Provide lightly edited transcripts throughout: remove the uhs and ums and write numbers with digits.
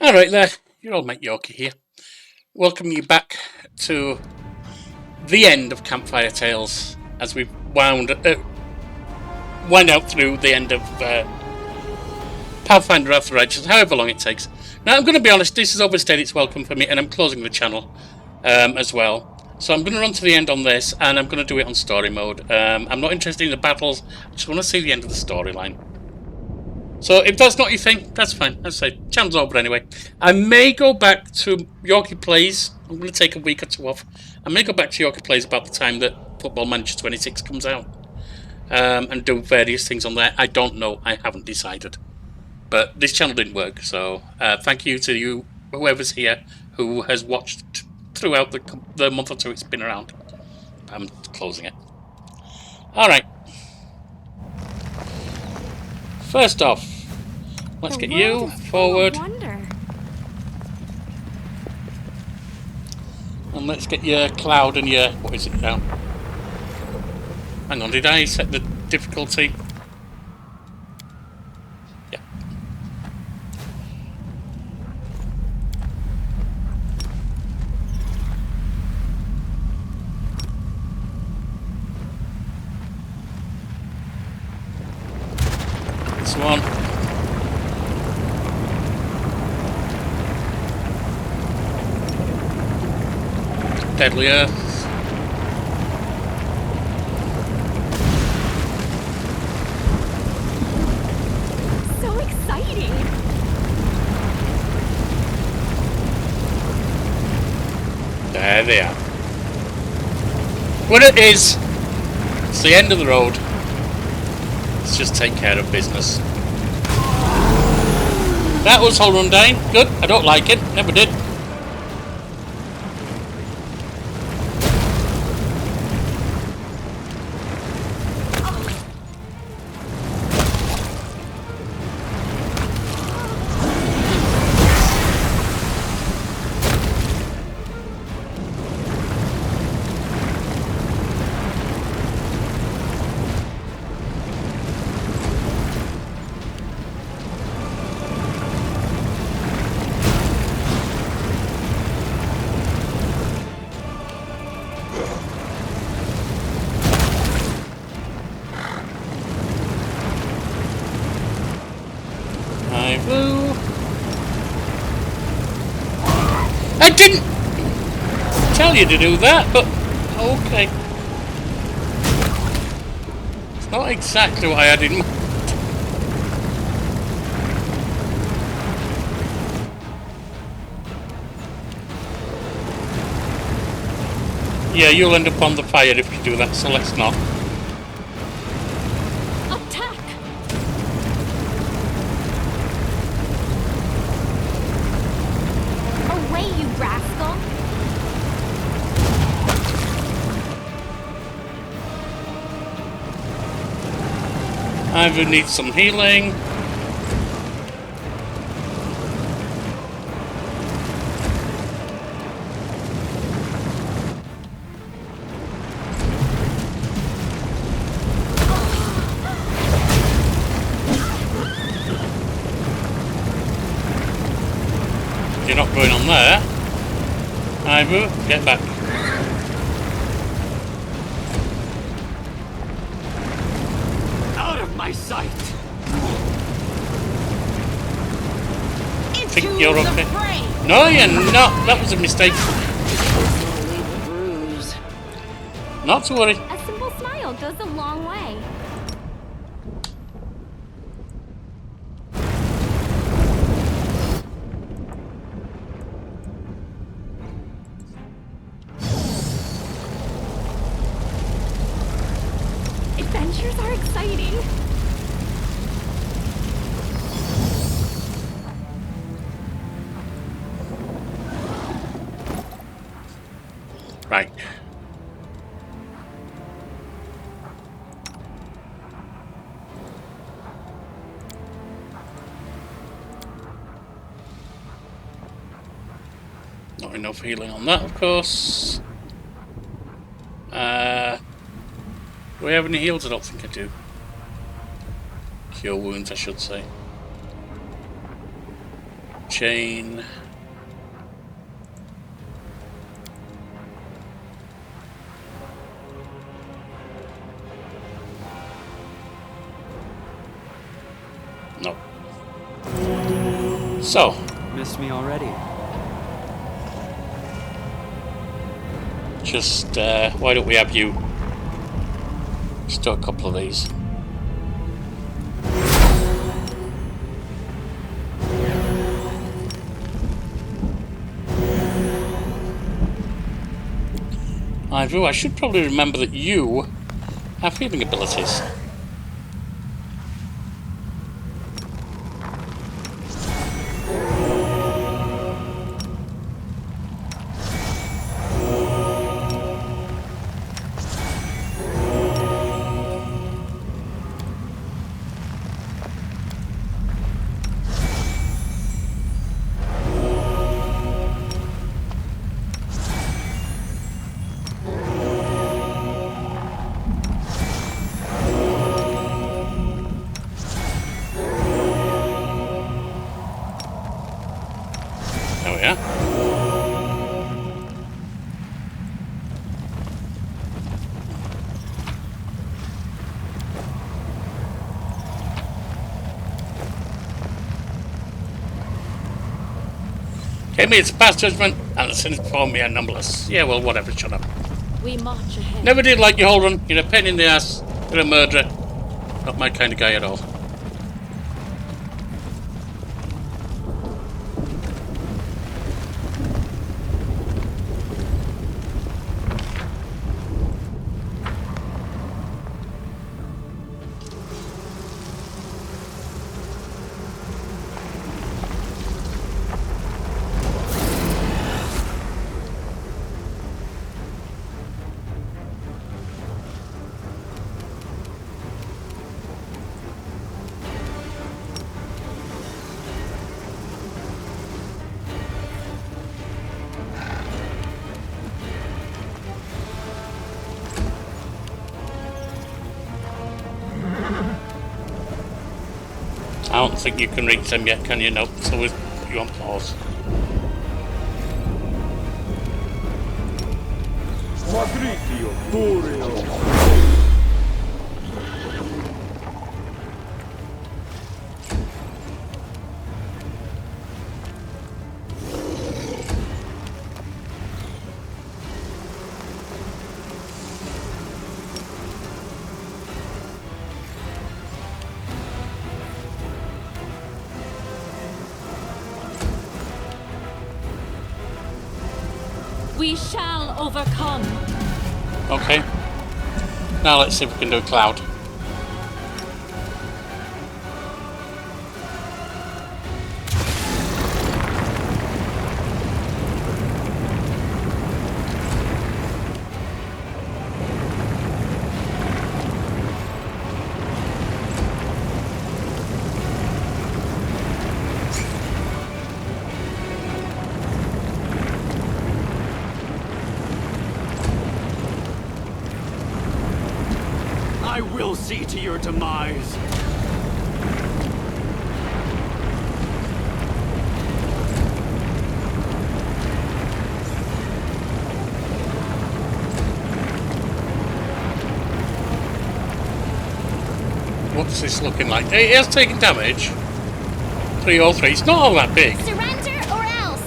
Alright there, your old mate Yorkie here. Welcome you back to the end of Campfire Tales as we've wound out through the end of Pathfinder After Righteous, however long it takes. Now I'm going to be honest, this has overstayed its welcome for me and I'm closing the channel as well. So I'm going to run to the end on this and I'm going to do it on story mode. I'm not interested in the battles, I just want to see the end of the storyline. So if that's not your thing, that's fine. As I say, channel's over anyway. I may go back to Yorkie Plays. I'm going to take a week or two off. I may go back to Yorkie Plays about the time that Football Manager 26 comes out. And do various things on there. I don't know. I haven't decided. But this channel didn't work. So thank you to you, whoever's here, who has watched throughout the month or two it's been around. I'm closing it. Alright. First off, let's get you forward. And let's get your cloud and your... what is it now? Hang on, did I set the difficulty? Yeah. This one. Deadly Earth. So exciting! There they are. What it is, it's the end of the road. Let's just take care of business. That was Hull Rundown. Good. I don't like it. Never did. I didn't tell you to do that, but okay. It's not exactly what I had in mind. Yeah, you'll end up on the fire if you do that, so let's not. I will need some healing. You're not going on there. I will get back. My sight. I think you're okay. No, you're not. That was a mistake. Not to worry. A simple smile goes a long way. Adventures are exciting. Right. Not enough healing on that, of course. Do I have any heals? I don't think I do. Cure wounds, I should say. chain. No. So. Missed me already. Just, why don't we have you? Just do a couple of these. I should probably remember that you have healing abilities. There we are. Gave me its past judgment and since performed me anomalous. Yeah, well, whatever, shut up. We march ahead. Never did like you, Holden. You're a pain in the ass. You're a murderer. Not my kind of guy at all. I don't think you can reach them yet, can you? No, so we'll put you on pause. We shall overcome. Okay. Now let's see if we can do a cloud. I will see to your demise. What's this looking like? It has taken damage. 303. It's not all that big. Surrender or else.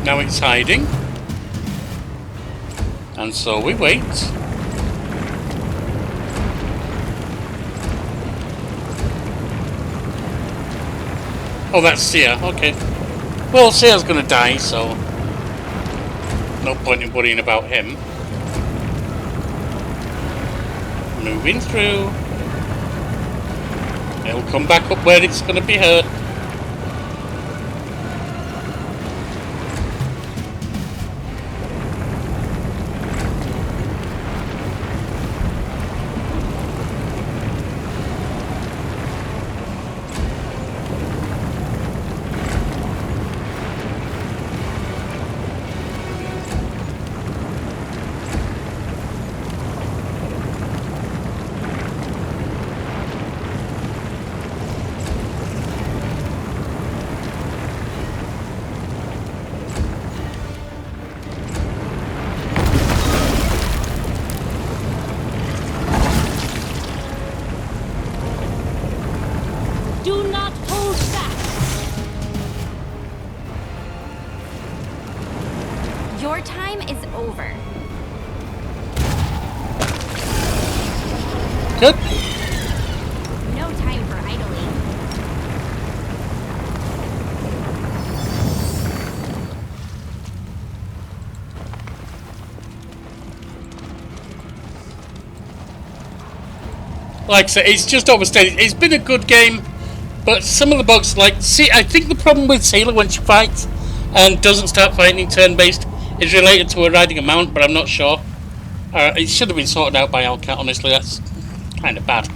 Now it's hiding. And so we wait. Oh, that's Seer. Okay. Well, Seer's gonna die, so no point in worrying about him. Moving through. It'll come back up where it's gonna be hurt. Your time is over. Good. No time for idling. Like I said, it's just overstated. It's been a good game, but some of the bugs, like, see, I think the problem with Sailor when she fights and doesn't start fighting in turn-based is related to her riding a mount, but I'm not sure. It should have been sorted out by Alcat, honestly. That's kind of bad.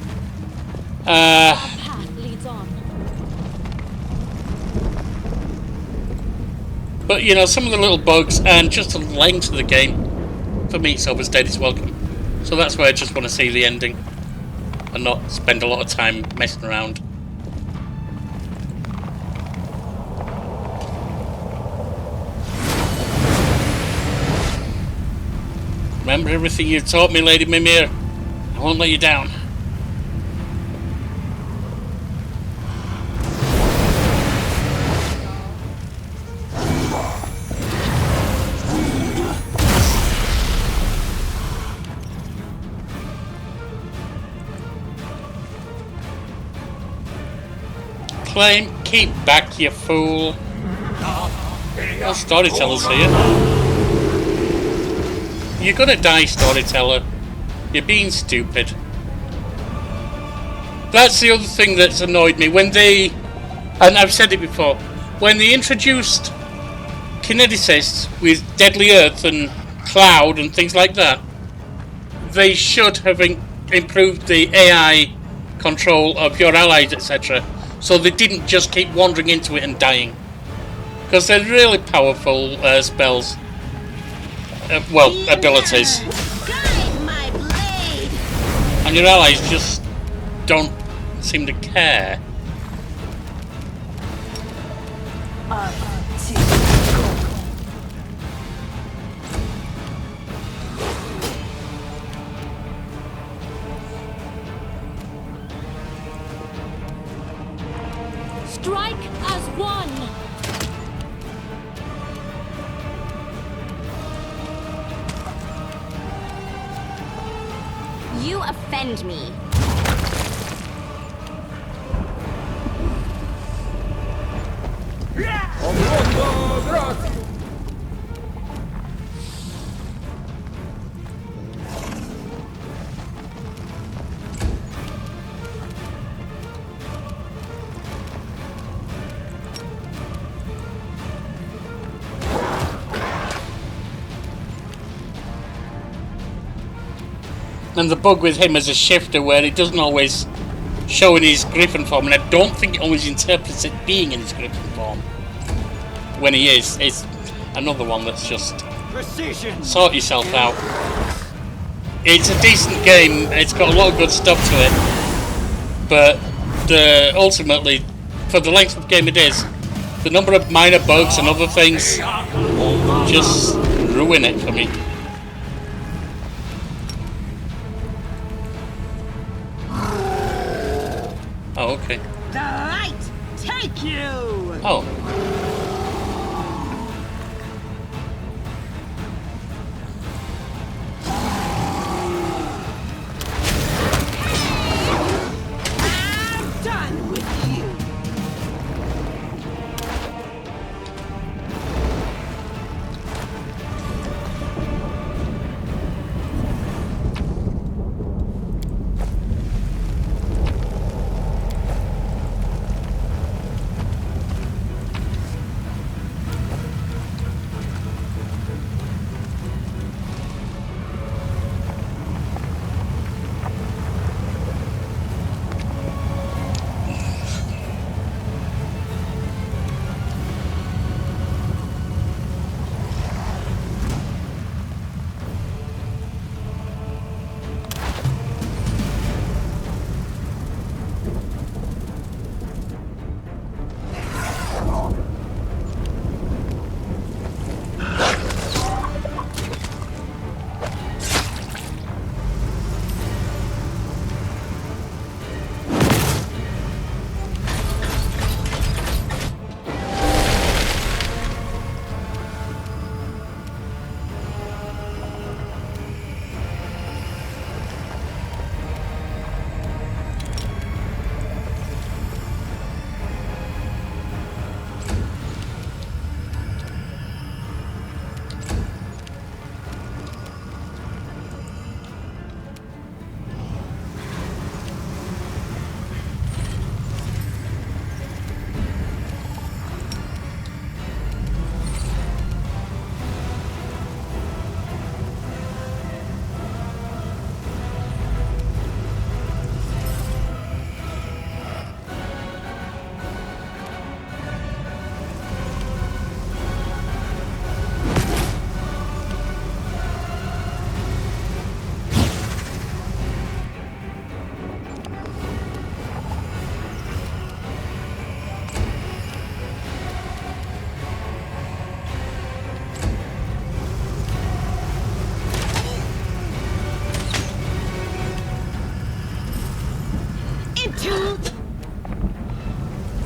Our path leads on. But, you know, some of the little bugs and just the length of the game, for me, it's overstated. It's welcome. So that's why I just want to see the ending and not spend a lot of time messing around. Remember everything you taught me, Lady Mimir. I won't let you down. Claim, keep back, you fool. No storytellers here. You're gonna die, storyteller. You're being stupid. That's the other thing that's annoyed me. When they, and I've said it before, when they introduced kineticists with Deadly Earth and Cloud and things like that, they should have improved the AI control of your allies, etc. So they didn't just keep wandering into it and dying. Because they're really powerful spells. Well, abilities. And your allies just don't seem to care. Strike as one. You offend me. And the bug with him as a shifter where it doesn't always show in his Griffin form, and I don't think it always interprets it being in his Griffin form. When he is, it's another one that's just Precision. sort yourself out. It's a decent game, it's got a lot of good stuff to it, but ultimately, for the length of the game it is, the number of minor bugs and other things just ruin it for me. Oh, okay. The light take you! Oh. I'm done with you!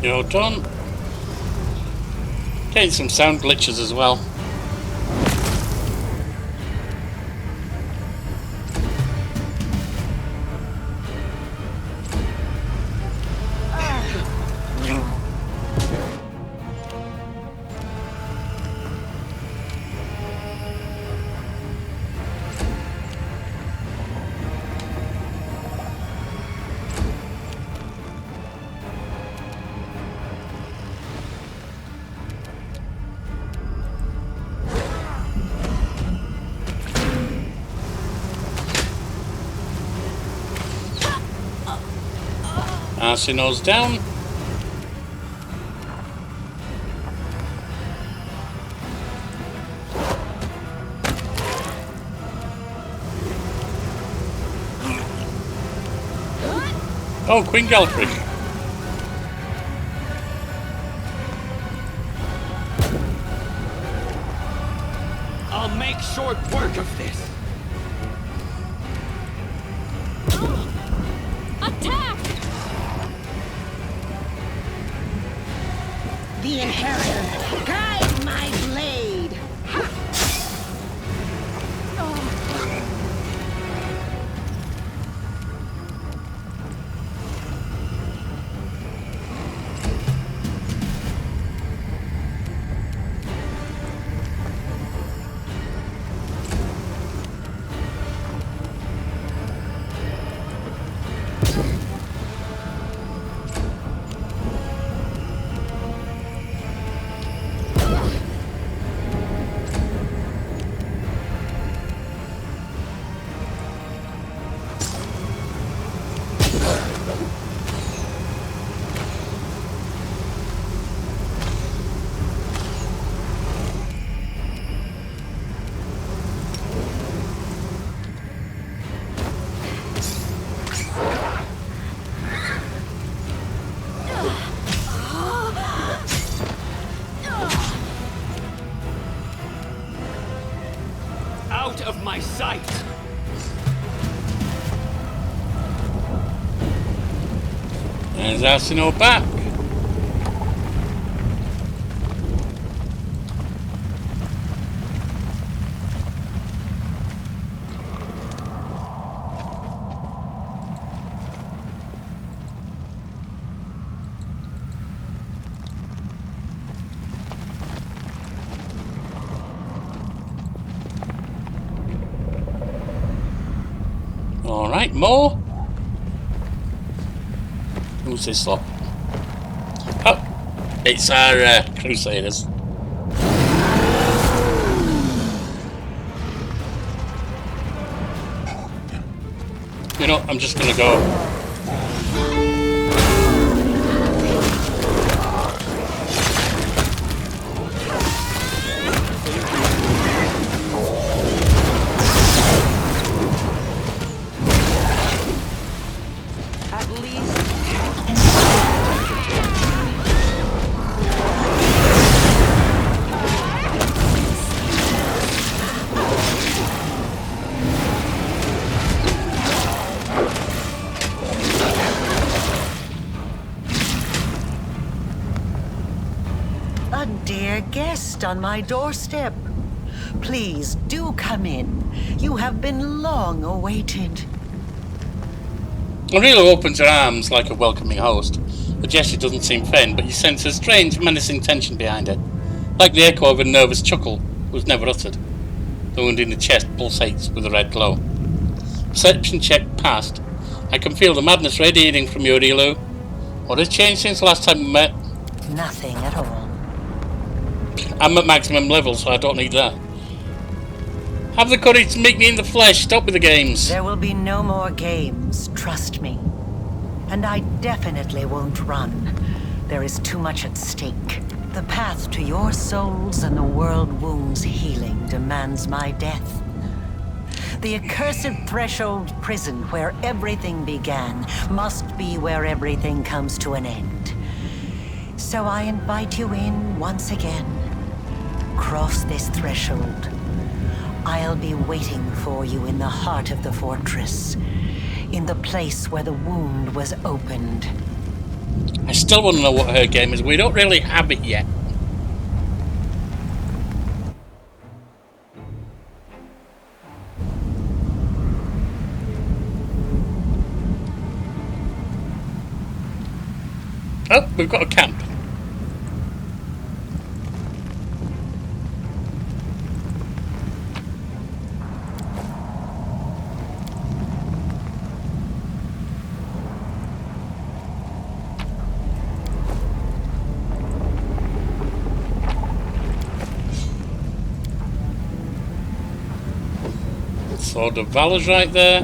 You're done. Getting some sound glitches as well. Arsino's down. Oh, Queen Gallifrey. I'll make short work of this. Attack! The Inheritor, guide my blade. Out of my sight! There's Arsino back. Alright, more. Who's this lot? Oh, it's our Crusaders. You know, I'm just gonna go. At least a dear guest on my doorstep. Please do come in. You have been long awaited. Aurelio opens her arms like a welcoming host. The gesture doesn't seem feigned, but you sense a strange, menacing tension behind it, like the echo of a nervous chuckle that was never uttered. The wound in the chest pulsates with a red glow. Perception check passed. I can feel the madness radiating from you, Aurelio. What has changed since the last time we met? Nothing at all. I'm at maximum level, so I don't need that. Have the courage to meet me in the flesh. Stop with the games. There will be no more games, trust me. And I definitely won't run. There is too much at stake. The path to your souls and the world wound's healing demands my death. The accursed threshold prison where everything began must be where everything comes to an end. So I invite you in once again. Cross this threshold. I'll be waiting for you in the heart of the fortress, in the place where the wound was opened. I still want to know what her game is. We don't really have it yet. Oh, we've got a camp. So the Valor's right there.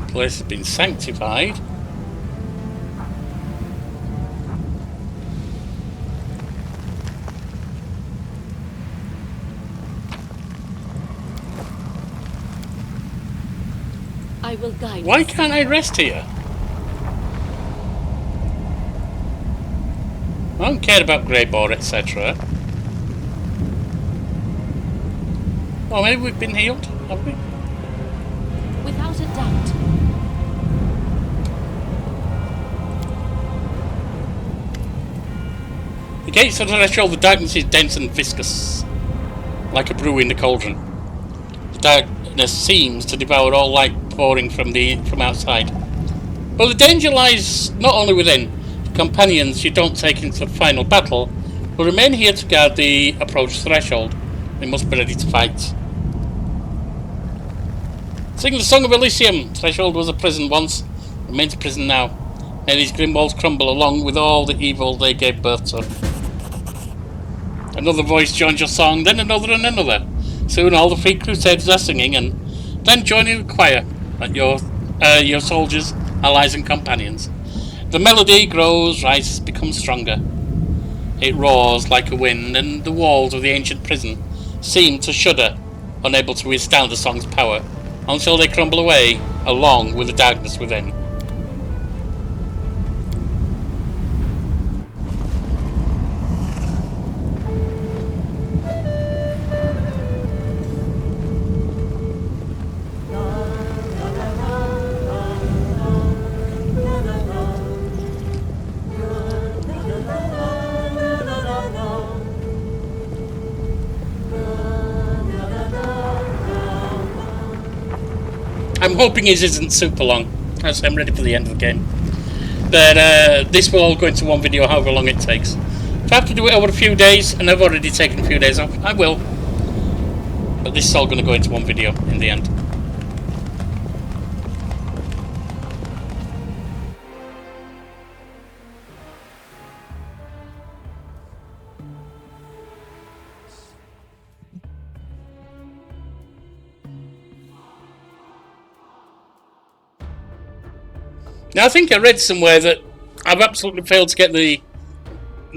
Place has been sanctified. I will guide Why you. can't I rest here? I don't care about grey boar, etc. Oh, maybe we've been healed, have we? Without a doubt. The gates of the threshold, the darkness is dense and viscous, like a brew in the cauldron. The darkness seems to devour all light pouring from outside. But the danger lies not only within. The companions you don't take into the final battle will remain here to guard the approach threshold. They must be ready to fight. Sing the Song of Elysium. Threshold was a prison once, remains a prison now. May these grim walls crumble along with all the evil they gave birth to. Another voice joins your song, then another and another. Soon all the free crusaders are singing, and then joining the choir, like your soldiers, allies and companions. The melody grows, rises, becomes stronger. It roars like a wind, and the walls of the ancient prison seem to shudder, unable to withstand the song's power, until they crumble away, along with the darkness within. I'm hoping it isn't super long, as I'm ready for the end of the game. That this will all go into one video, however long it takes. If I have to do it over a few days, and I've already taken a few days off, I will. But this is all going to go into one video in the end. Now, I think I read somewhere that I've absolutely failed to get the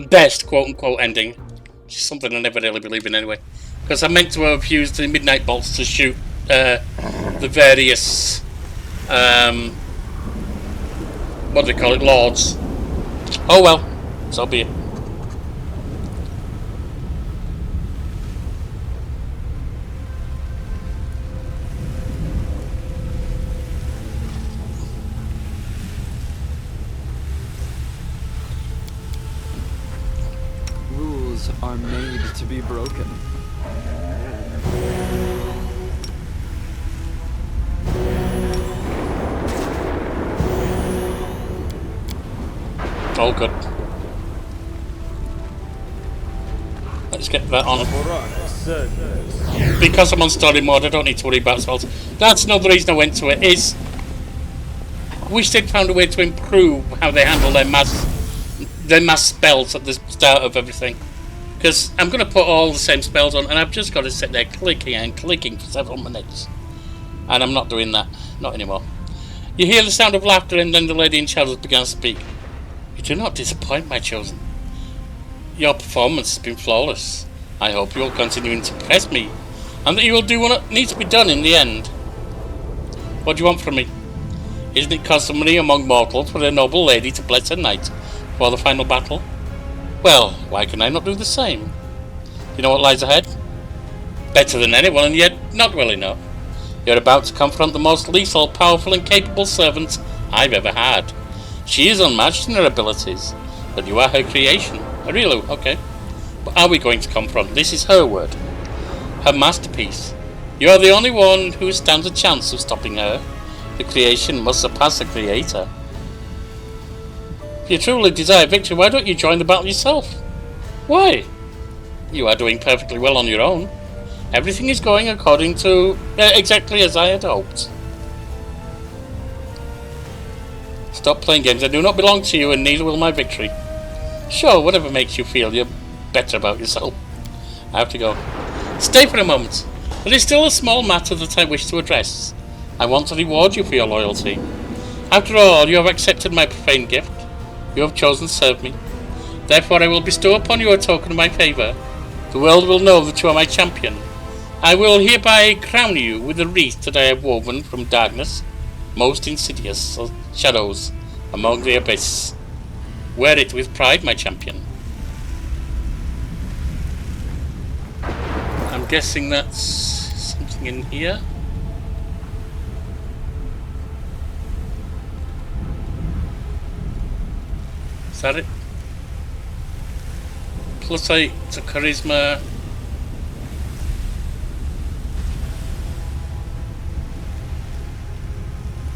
best quote-unquote ending, which is something I never really believe in anyway. Because I meant to have used the midnight bolts to shoot the various, what do they call it, lords. Oh well, so be it. Rules are made to be broken. Oh good. Let's get that on. Because I'm on story mode, I don't need to worry about spells. That's another reason I went to it, is I wish they'd found a way to improve how they handle their mass spells at the start of everything. Because I'm going to put all the same spells on, and I've just got to sit there clicking and clicking for several minutes. And I'm not doing that. Not anymore. You hear the sound of laughter, and then the lady in shadows began to speak. You do not disappoint, my chosen. Your performance has been flawless. I hope you will continue to impress me, and that you will do what needs to be done in the end. What do you want from me? Isn't it customary among mortals for a noble lady to bless her knight for the final battle? Well, why can I not do the same? You know what lies ahead? Better than anyone, and yet not well enough. You're about to confront the most lethal, powerful and capable servant I've ever had. She is unmatched in her abilities, but you are her creation. Arielu, okay. What are we going to confront? This is her word. Her masterpiece. You are the only one who stands a chance of stopping her. The creation must surpass the creator. If you truly desire victory, why don't you join the battle yourself? Why? You are doing perfectly well on your own. Everything is going according to exactly as I had hoped. Stop playing games. I do not belong to you, and neither will my victory. Sure, whatever makes you feel you're better about yourself. I have to go. Stay for a moment. There is still a small matter that I wish to address. I want to reward you for your loyalty. After all, you have accepted my profane gift. You have chosen to serve me. Therefore, I will bestow upon you a token of my favour. The world will know that you are my champion. I will hereby crown you with a wreath that I have woven from darkness, most insidious shadows among the abyss. Wear it with pride, my champion. I'm guessing that's something in here. Is that it? Plus 8 to charisma.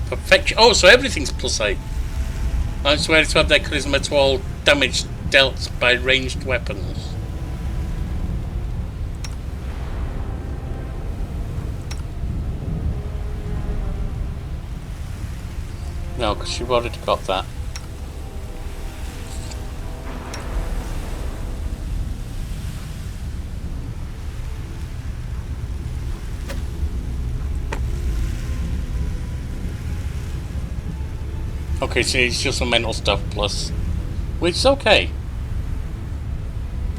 Perfection. Oh, so everything's plus 8. I swear to have their charisma to all damage dealt by ranged weapons. No, because you've already got that. Okay, so it's just some mental stuff plus, which is okay.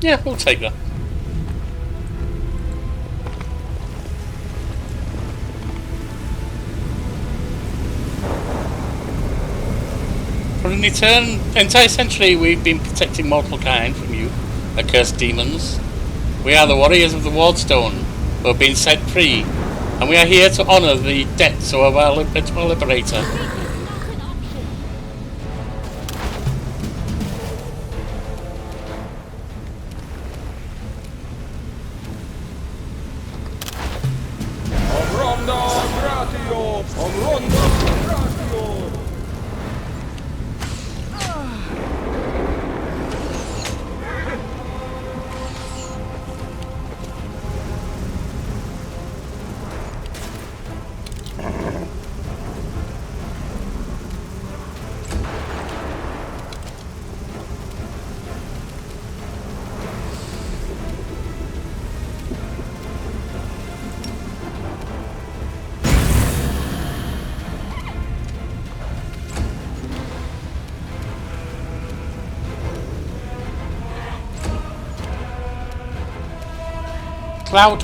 Yeah, we'll take that. For an entire century, we've been protecting mortal kind from you, accursed demons. We are the warriors of the Wardstone, who have been set free, and we are here to honour the deaths of our liberator. Cloud.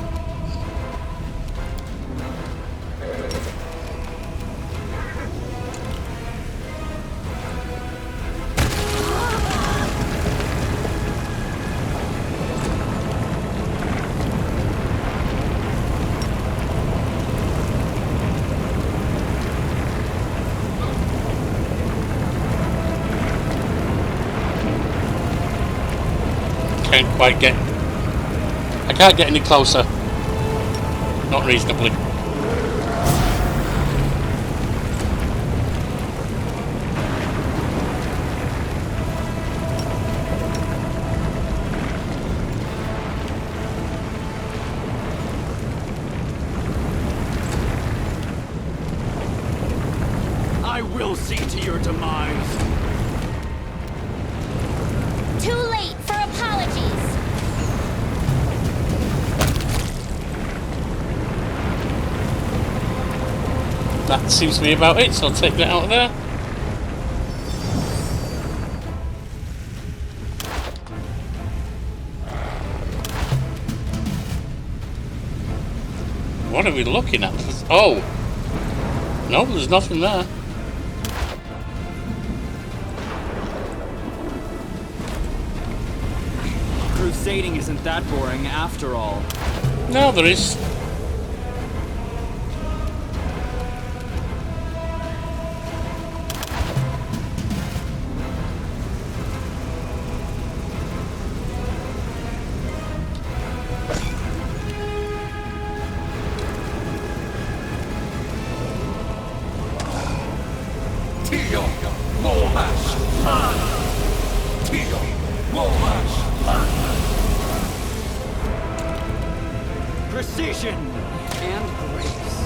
Can't quite get. I can't get any closer. Not reasonably. I will see to your demise. Too late for apologies. That seems to be about it, so I'll take that out of there. What are we looking at? Oh! No, there's nothing there. Crusading isn't that boring after all. No, there is. precision and grace.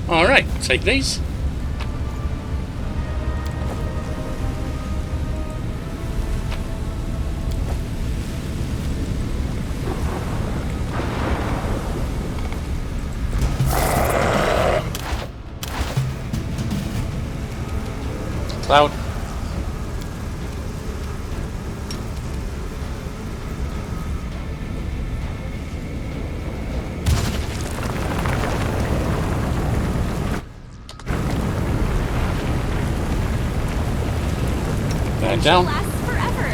Alright, take these. Cloud. Back down. Lasts forever.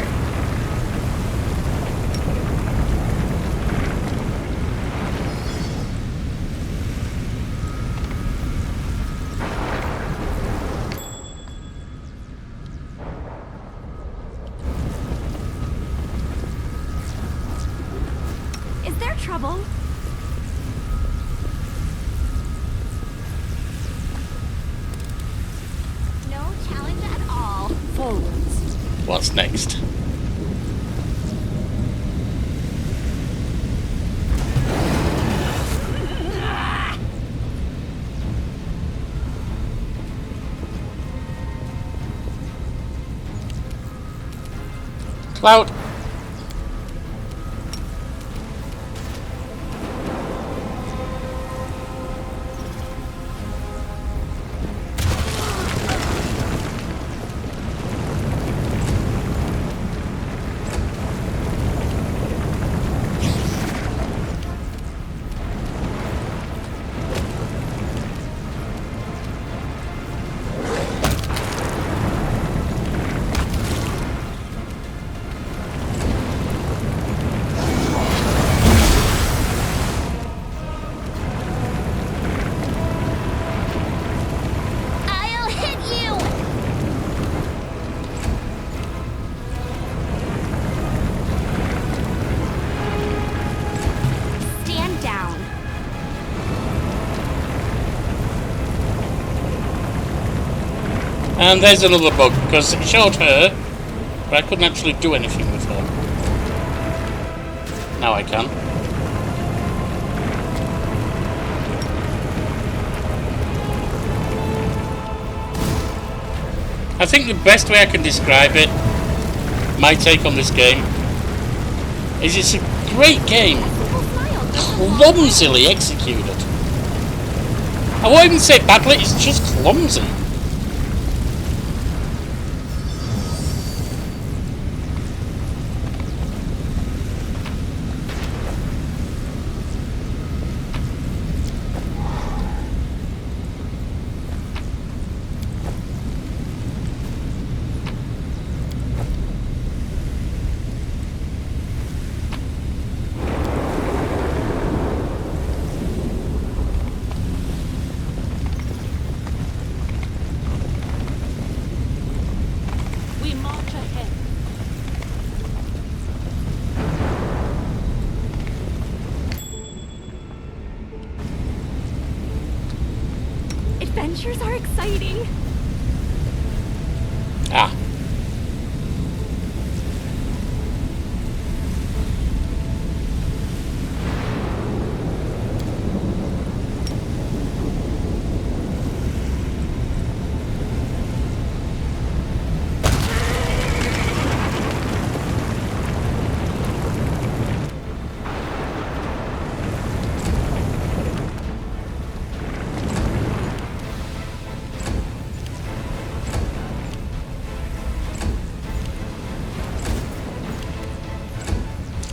Is there trouble? No challenge at all. Forwards. What's next? Cloud. I'll hit you! Stand down. And there's another bug, because it showed her, but I couldn't actually do anything with her. Now I can. I think the best way I can describe it, my take on this game, is it's a great game, clumsily executed. I won't even say badly, it's just clumsy. We march ahead. Adventures are exciting. Ah.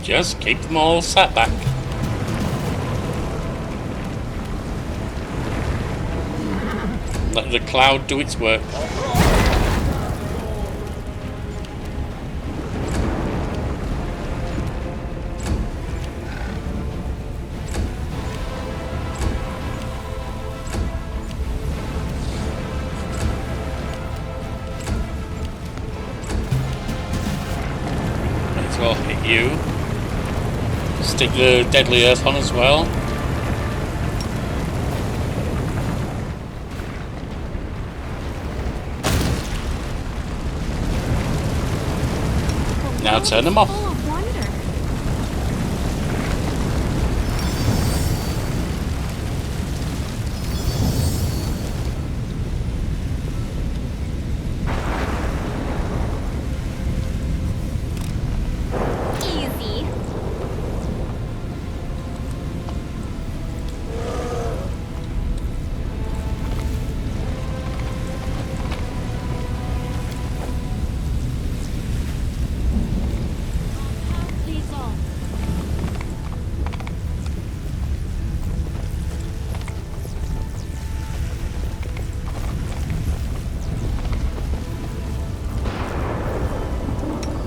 Just keep them all sat back. Let the cloud do its work. Might as well hit you. Stick the deadly earth on as well. Now turn them off. Full of wonder. Easy. These on.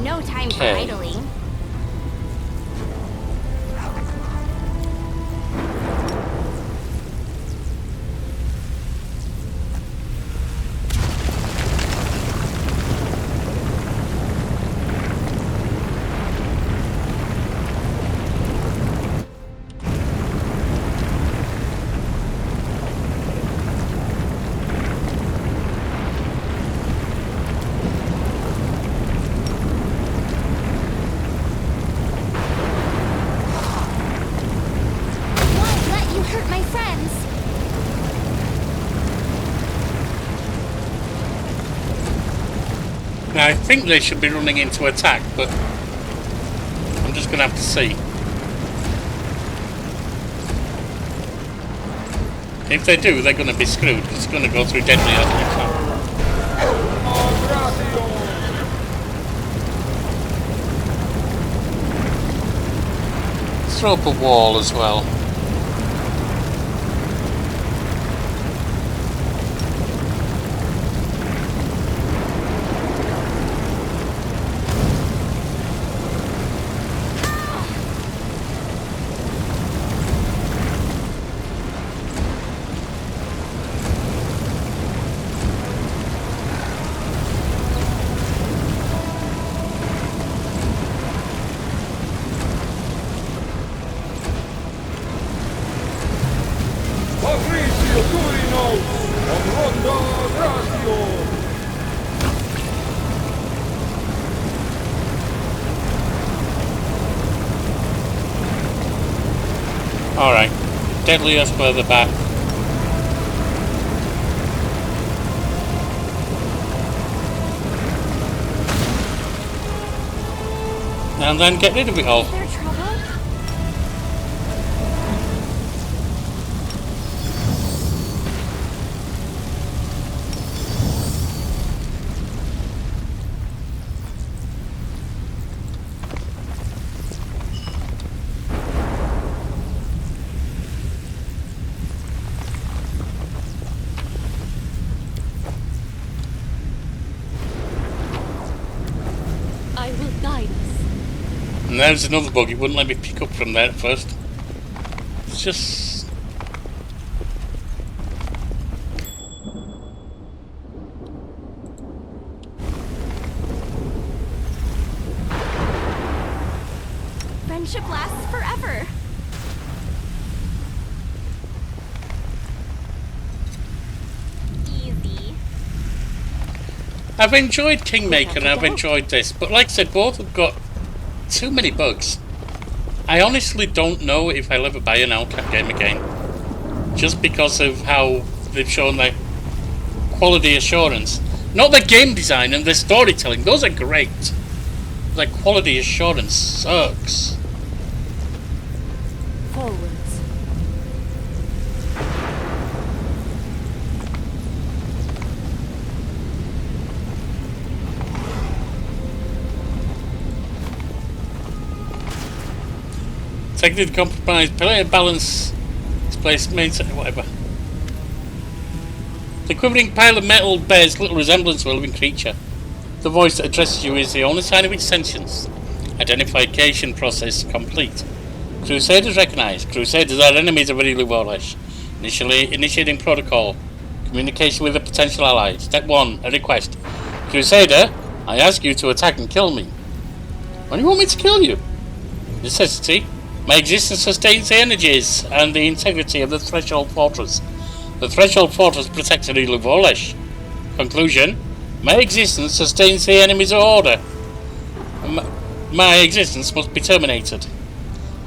No time for Okay. idling. Won't let you hurt my friends. Now I think they should be running into attack, but I'm just going to have to see. If they do, they're going to be screwed. It's going to go through deadly earth next time. Let's throw up a wall as well. Patricio Turino, con Ronda Gracio. Alright. Deadly earth further back. And then get rid of it all. Is there trouble? I will guide us. And there's another bug. It wouldn't let me pick up from there at first. It's just... Friendship lasts forever. Easy. I've enjoyed Kingmaker and I've enjoyed this, but like I said, both have got too many bugs. I honestly don't know if I'll ever buy an Outcast game again. Just because of how they've shown their quality assurance. Not the game design and the storytelling, those are great. Their quality assurance sucks. Forwards. Technically compromised, player balance, displaced, maintain, whatever. The quivering pile of metal bears little resemblance to a living creature. The voice that addresses you is the only sign of its sentience. Identification process complete. Crusaders recognized. Crusaders are enemies of Ilivolesh. Initiating protocol. Communication with a potential ally. Step 1, a request. Crusader, I ask you to attack and kill me. Why do you want me to kill you? Necessity. My existence sustains the energies and the integrity of the Threshold Fortress. The Threshold Fortress protects Ilivolesh. Conclusion. My existence sustains the enemy's order. my existence must be terminated.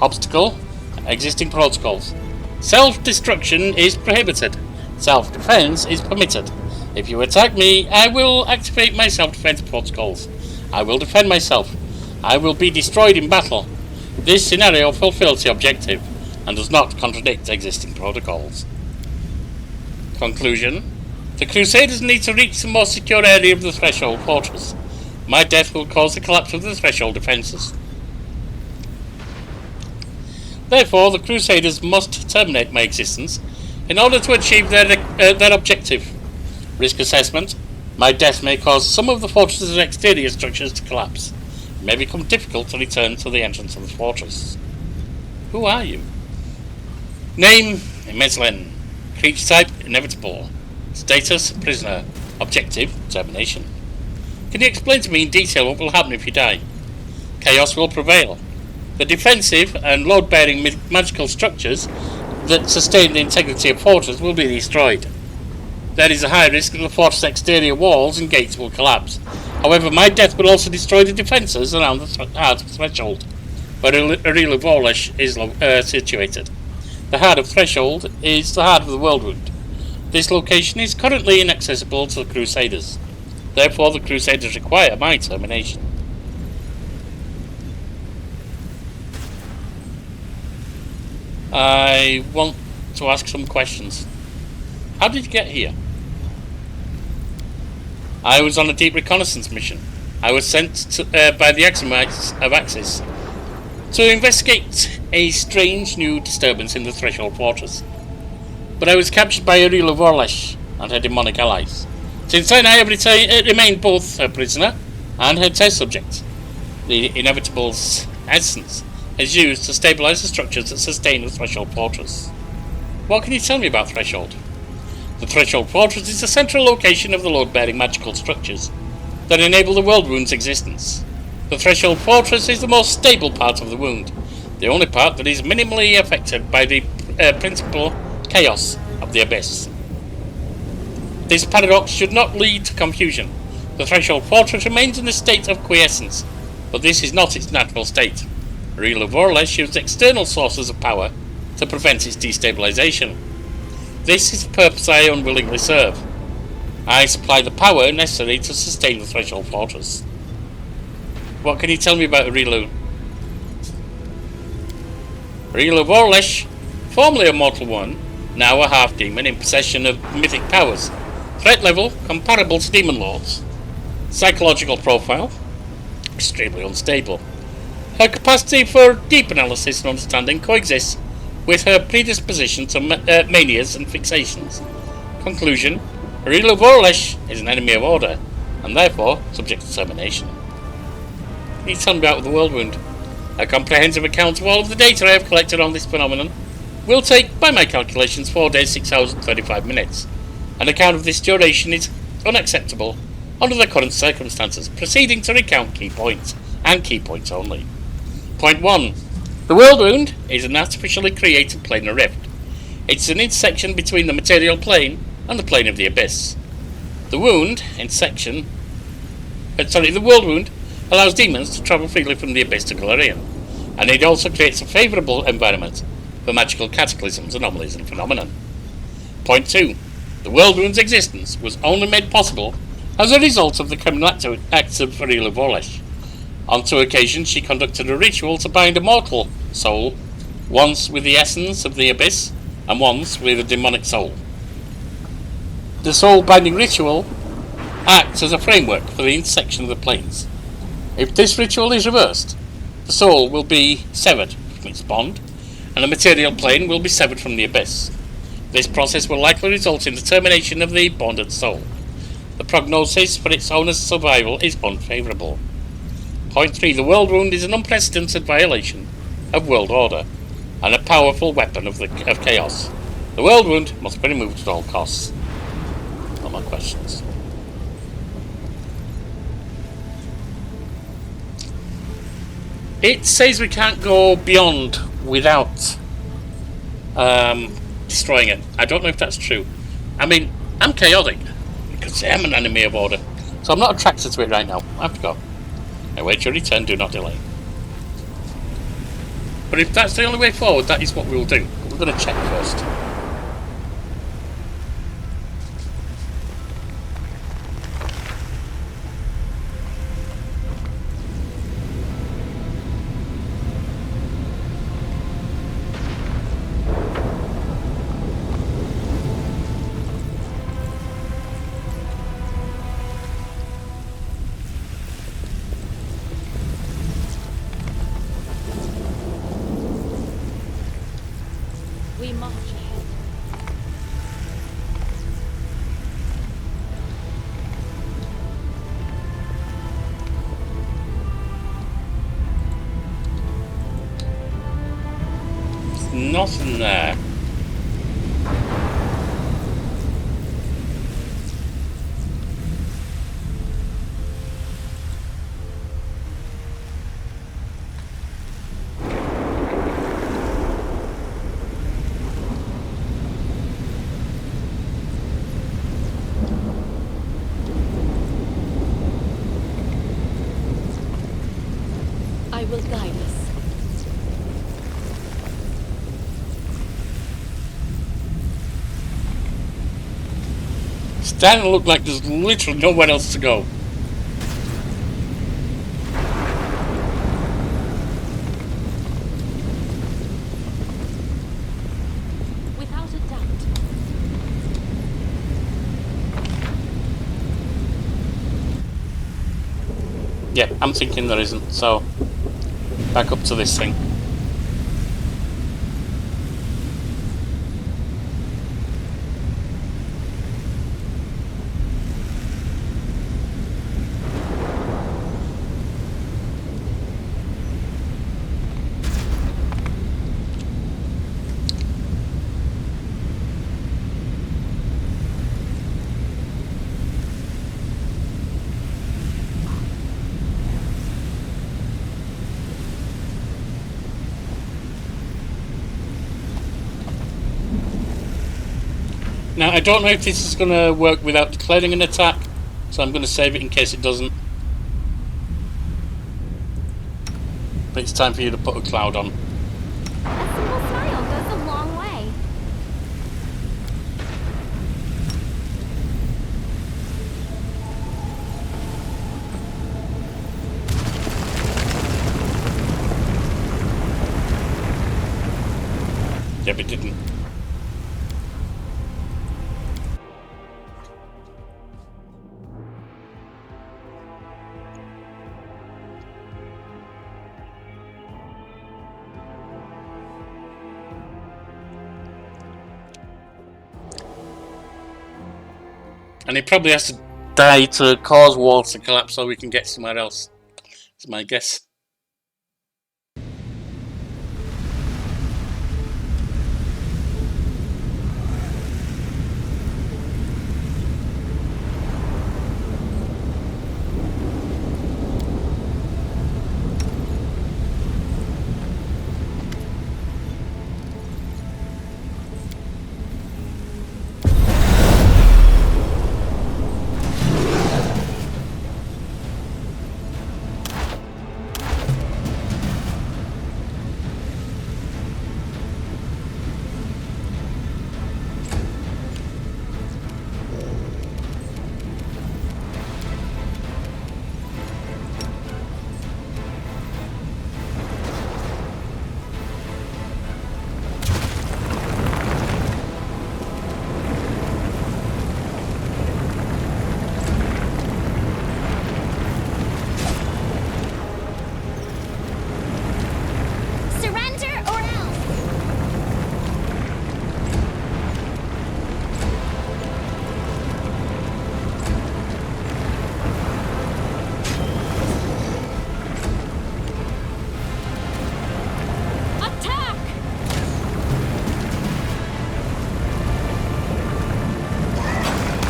Obstacle: existing protocols. Self-destruction is prohibited. Self-defense is permitted. If you attack me, I will activate my self-defense protocols. I will defend myself. I will be destroyed in battle. This scenario fulfills the objective and does not contradict existing protocols. Conclusion: the Crusaders need to reach the most secure area of the Threshold Fortress. My death will cause the collapse of the Threshold defences. Therefore, the Crusaders must terminate my existence in order to achieve their objective. Risk assessment: my death may cause some of the fortress's exterior structures to collapse. It may become difficult to return to the entrance of the fortress. Who are you? Name: Meslin. Creature type: inevitable. Status: prisoner. Objective: termination. Can you explain to me in detail what will happen if you die? Chaos will prevail. The defensive and load-bearing magical structures that sustain the integrity of fortress will be destroyed. There is a high risk that the fortress' exterior walls and gates will collapse. However, my death will also destroy the defences around the heart of Threshold, where Arila Vorlesh is situated. The heart of Threshold is the heart of the World Wound. This location is currently inaccessible to the Crusaders. Therefore, the Crusaders require my termination. I want to ask some questions. How did you get here? I was on a deep reconnaissance mission. I was sent by the Axiomites of Axis to investigate a strange new disturbance in the Threshold Fortress. But I was captured by Arila Vorlesh and her demonic allies. Since then, I have remained both her prisoner and her test subject. The Inevitable's essence is used to stabilize the structures that sustain the Threshold Fortress. What can you tell me about Threshold? The Threshold Fortress is the central location of the load-bearing magical structures that enable the World Wound's existence. The Threshold Fortress is the most stable part of the wound, the only part that is minimally affected by the principal chaos of the Abyss. This paradox should not lead to confusion. The Threshold Fortress remains in a state of quiescence, but this is not its natural state. Arila Vorlesh used external sources of power to prevent its destabilization. This is the purpose I unwillingly serve. I supply the power necessary to sustain the Threshold Fortress. What can you tell me about Arila? Arila Vorlesh, formerly a Mortal One, now a half-demon in possession of mythic powers. Threat level comparable to Demon Lords. Psychological profile extremely unstable. Her capacity for deep analysis and understanding coexists with her predisposition to manias and fixations. Conclusion: Arila Vorlesh is an enemy of order, and therefore subject to termination. Can you tell me about the World Wound? A comprehensive account of all of the data I have collected on this phenomenon will take, by my calculations, 4 days, 6 hours and 35 minutes. An account of this duration is unacceptable under the current circumstances. Proceeding to recount key points, and key points only. Point 1. The World Wound is an artificially created planar rift. It's an intersection between the material plane and the plane of the Abyss. The World Wound allows demons to travel freely from the Abyss to Galarian, and it also creates a favourable environment for magical cataclysms, anomalies and phenomena. Point 2. The World Wound's existence was only made possible as a result of the criminal acts of Arila Vorlesh. On 2 occasions she conducted a ritual to bind a mortal soul, once with the essence of the Abyss and once with a demonic soul. The soul binding ritual acts as a framework for the intersection of the planes. If this ritual is reversed, the soul will be severed from its bond, and the material plane will be severed from the Abyss. This process will likely result in the termination of the bonded soul. The prognosis for its owner's survival is unfavourable. Point 3. The World Wound is an unprecedented violation of world order, and a powerful weapon of chaos. The World Wound must be removed at all costs. No more questions. It says we can't go beyond without destroying it. I don't know if that's true. I mean, I'm chaotic because I'm an enemy of order, so I'm not attracted to it right now. I have to go. I wait your return, do not delay. But if that's the only way forward, that is what we'll do. But we're going to check first. We march ahead. There's nothing there. I will guide us. It's starting to look like there's literally nowhere else to go. Without a doubt. Yeah, I'm thinking there isn't, so back up to this thing. Now, I don't know if this is going to work without declaring an attack, so I'm going to save it in case it doesn't. But it's time for you to put a cloud on. A simple smile goes a long way. Yeah, but it didn't. And he probably has to die to cause walls to collapse so we can get somewhere else. That's my guess. Surrender or else. Attack!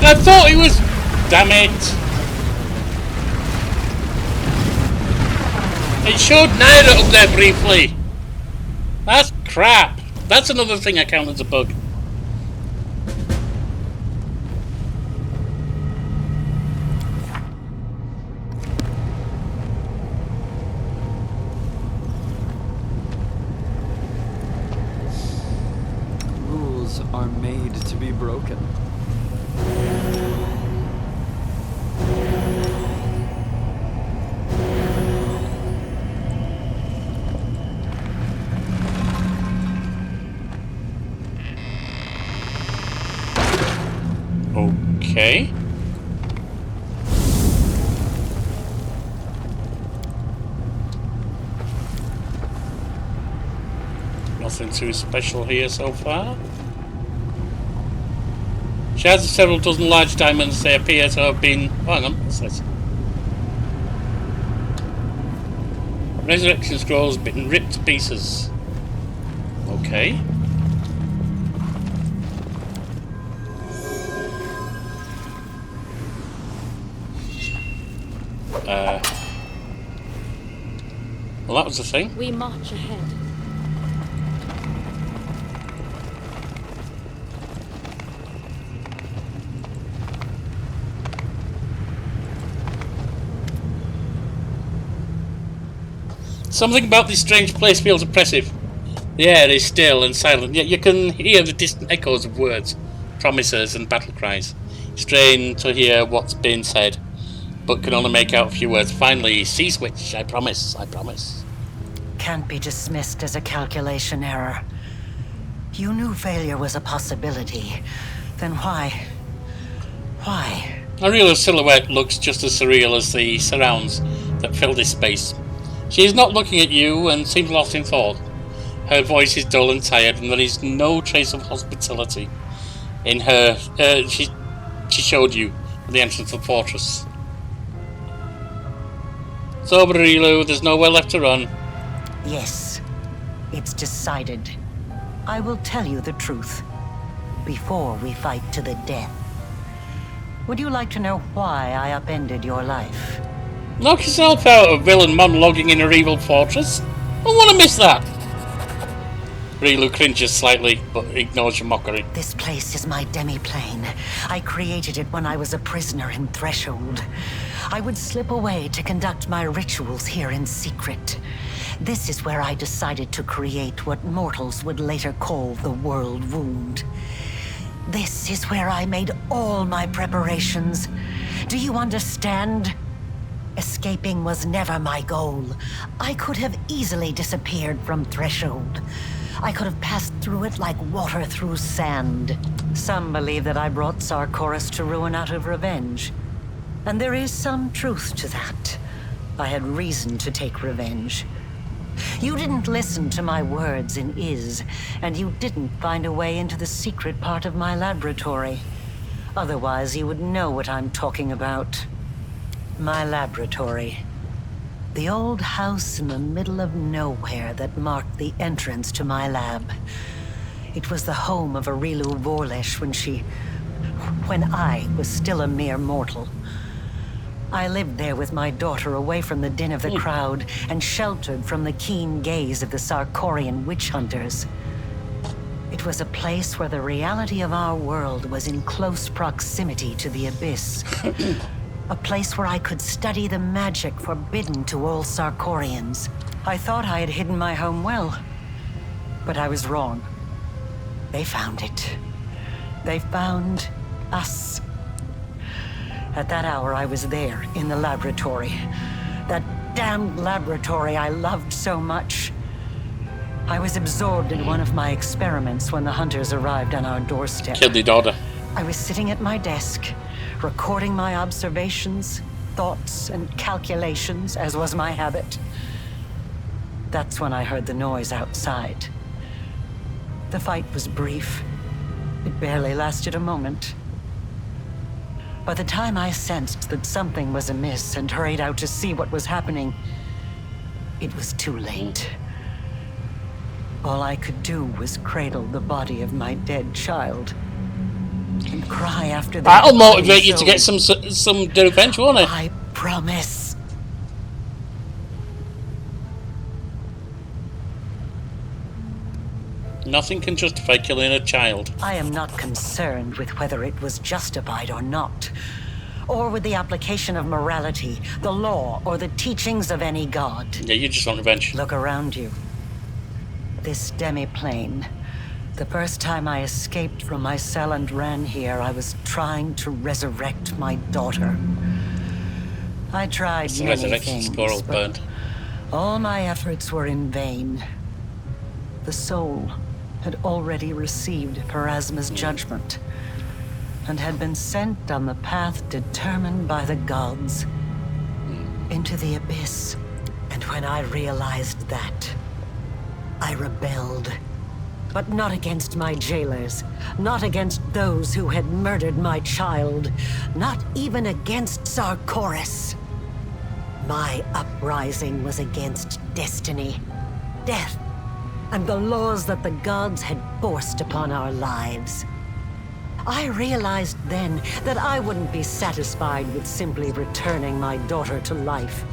I thought he was... Damn it! It showed Naira up there briefly. That's crap. That's another thing I count as a bug. broken. Okay. Nothing too special here so far. She has several dozen large diamonds. They appear to have been... Oh, hang on, what's this? Resurrection scrolls been ripped to pieces. Okay. Well, that was the thing. We march ahead. Something about this strange place feels oppressive. The air is still and silent, yet you can hear the distant echoes of words, promises and battle cries. Strain to hear what's been said, but can only make out a few words. Finally, C-switch, I promise, I promise. Can't be dismissed as a calculation error. You knew failure was a possibility. Then why? Why? Ariela's silhouette looks just as surreal as the surrounds that fill this space. She is not looking at you and seems lost in thought. Her voice is dull and tired, and there is no trace of hospitality in her. She showed you at the entrance of the fortress. It's over, Arielu. There's nowhere left to run. Yes, it's decided. I will tell you the truth before we fight to the death. Would you like to know why I upended your life? Knock yourself out, a villain monologuing in her evil fortress. I want to miss that. Arielu cringes slightly, but ignores your mockery. This place is my demi-plane. I created it when I was a prisoner in Threshold. I would slip away to conduct my rituals here in secret. This is where I decided to create what mortals would later call the World Wound. This is where I made all my preparations. Do you understand? Escaping was never my goal. I could have easily disappeared from Threshold. I could have passed through it like water through sand. Some believe that I brought Sarkoris to ruin out of revenge. And there is some truth to that. I had reason to take revenge. You didn't listen to my words in Iz, and you didn't find a way into the secret part of my laboratory. Otherwise, you would know what I'm talking about. My laboratory. The old house in the middle of nowhere that marked the entrance to my lab. It was the home of Arielu Vorlesh when I was still a mere mortal. I lived there with my daughter away from the din of the crowd and sheltered from the keen gaze of the Sarkorian witch hunters. It was a place where the reality of our world was in close proximity to the abyss. A place where I could study the magic forbidden to all Sarkorians. I thought I had hidden my home well, but I was wrong. They found it. They found us. At that hour, I was there, in the laboratory. That damned laboratory I loved so much. I was absorbed in one of my experiments when the hunters arrived on our doorstep. Killed your daughter. I was sitting at my desk, recording my observations, thoughts, and calculations, as was my habit. That's when I heard the noise outside. The fight was brief. It barely lasted a moment. By the time I sensed that something was amiss and hurried out to see what was happening, it was too late. All I could do was cradle the body of my dead child and cry after that. That'll motivate you to get some revenge, won't it? I promise. Nothing can justify killing a child. I am not concerned with whether it was justified or not, or with the application of morality, the law, or the teachings of any god. Yeah, you just want revenge. Look around you. This demi-plane, The first time I escaped from my cell and ran here, I was trying to resurrect my daughter. I tried It's the many resurrection things, squirrel but burned. all my efforts were in vain. The soul had already received Pharasma's judgment and had been sent on the path determined by the gods into the abyss. And when I realized that, I rebelled. But not against my jailers, not against those who had murdered my child, not even against Sarkoris. My uprising was against destiny, death, and the laws that the gods had forced upon our lives. I realized then that I wouldn't be satisfied with simply returning my daughter to life.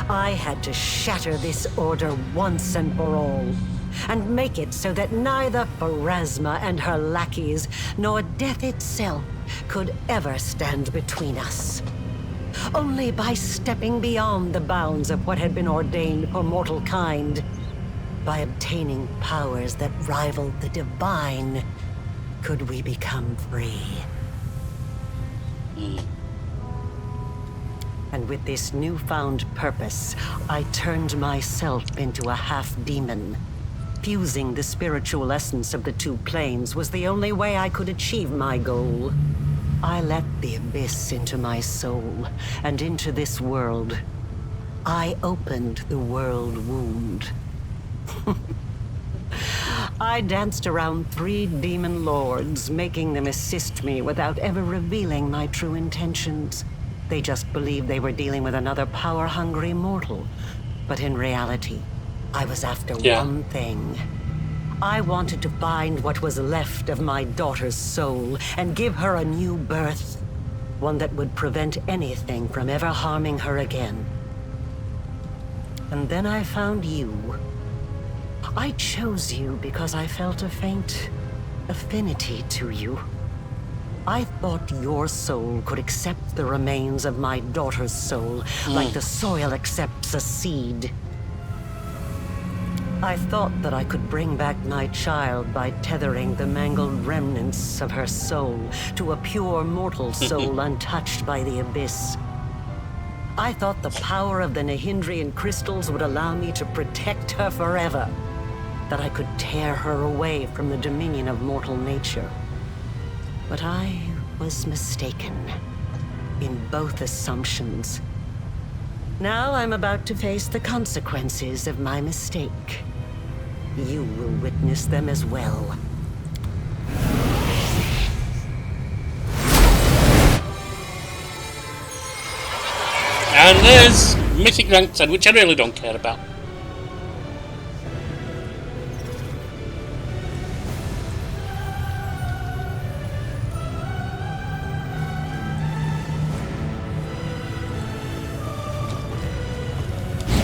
I had to shatter this order once and for all, and make it so that neither Pharasma and her lackeys, nor death itself, could ever stand between us. Only by stepping beyond the bounds of what had been ordained for mortal kind, by obtaining powers that rivaled the divine, could we become free. And with this newfound purpose, I turned myself into a half-demon. Fusing the spiritual essence of the two planes was the only way I could achieve my goal. I let the abyss into my soul, and into this world. I opened the world wound. I danced around 3 demon lords, making them assist me without ever revealing my true intentions. They just believed they were dealing with another power-hungry mortal. But in reality, I was after one thing. I wanted to find what was left of my daughter's soul and give her a new birth. One that would prevent anything from ever harming her again. And then I found you. I chose you because I felt a faint affinity to you. I thought your soul could accept the remains of my daughter's soul, like the soil accepts a seed. I thought that I could bring back my child by tethering the mangled remnants of her soul to a pure mortal soul untouched by the abyss. I thought the power of the Nahindrian crystals would allow me to protect her forever, that I could tear her away from the dominion of mortal nature. But I was mistaken in both assumptions. Now I'm about to face the consequences of my mistake. You will witness them as well. And there's Mythic Rank 10, which I really don't care about.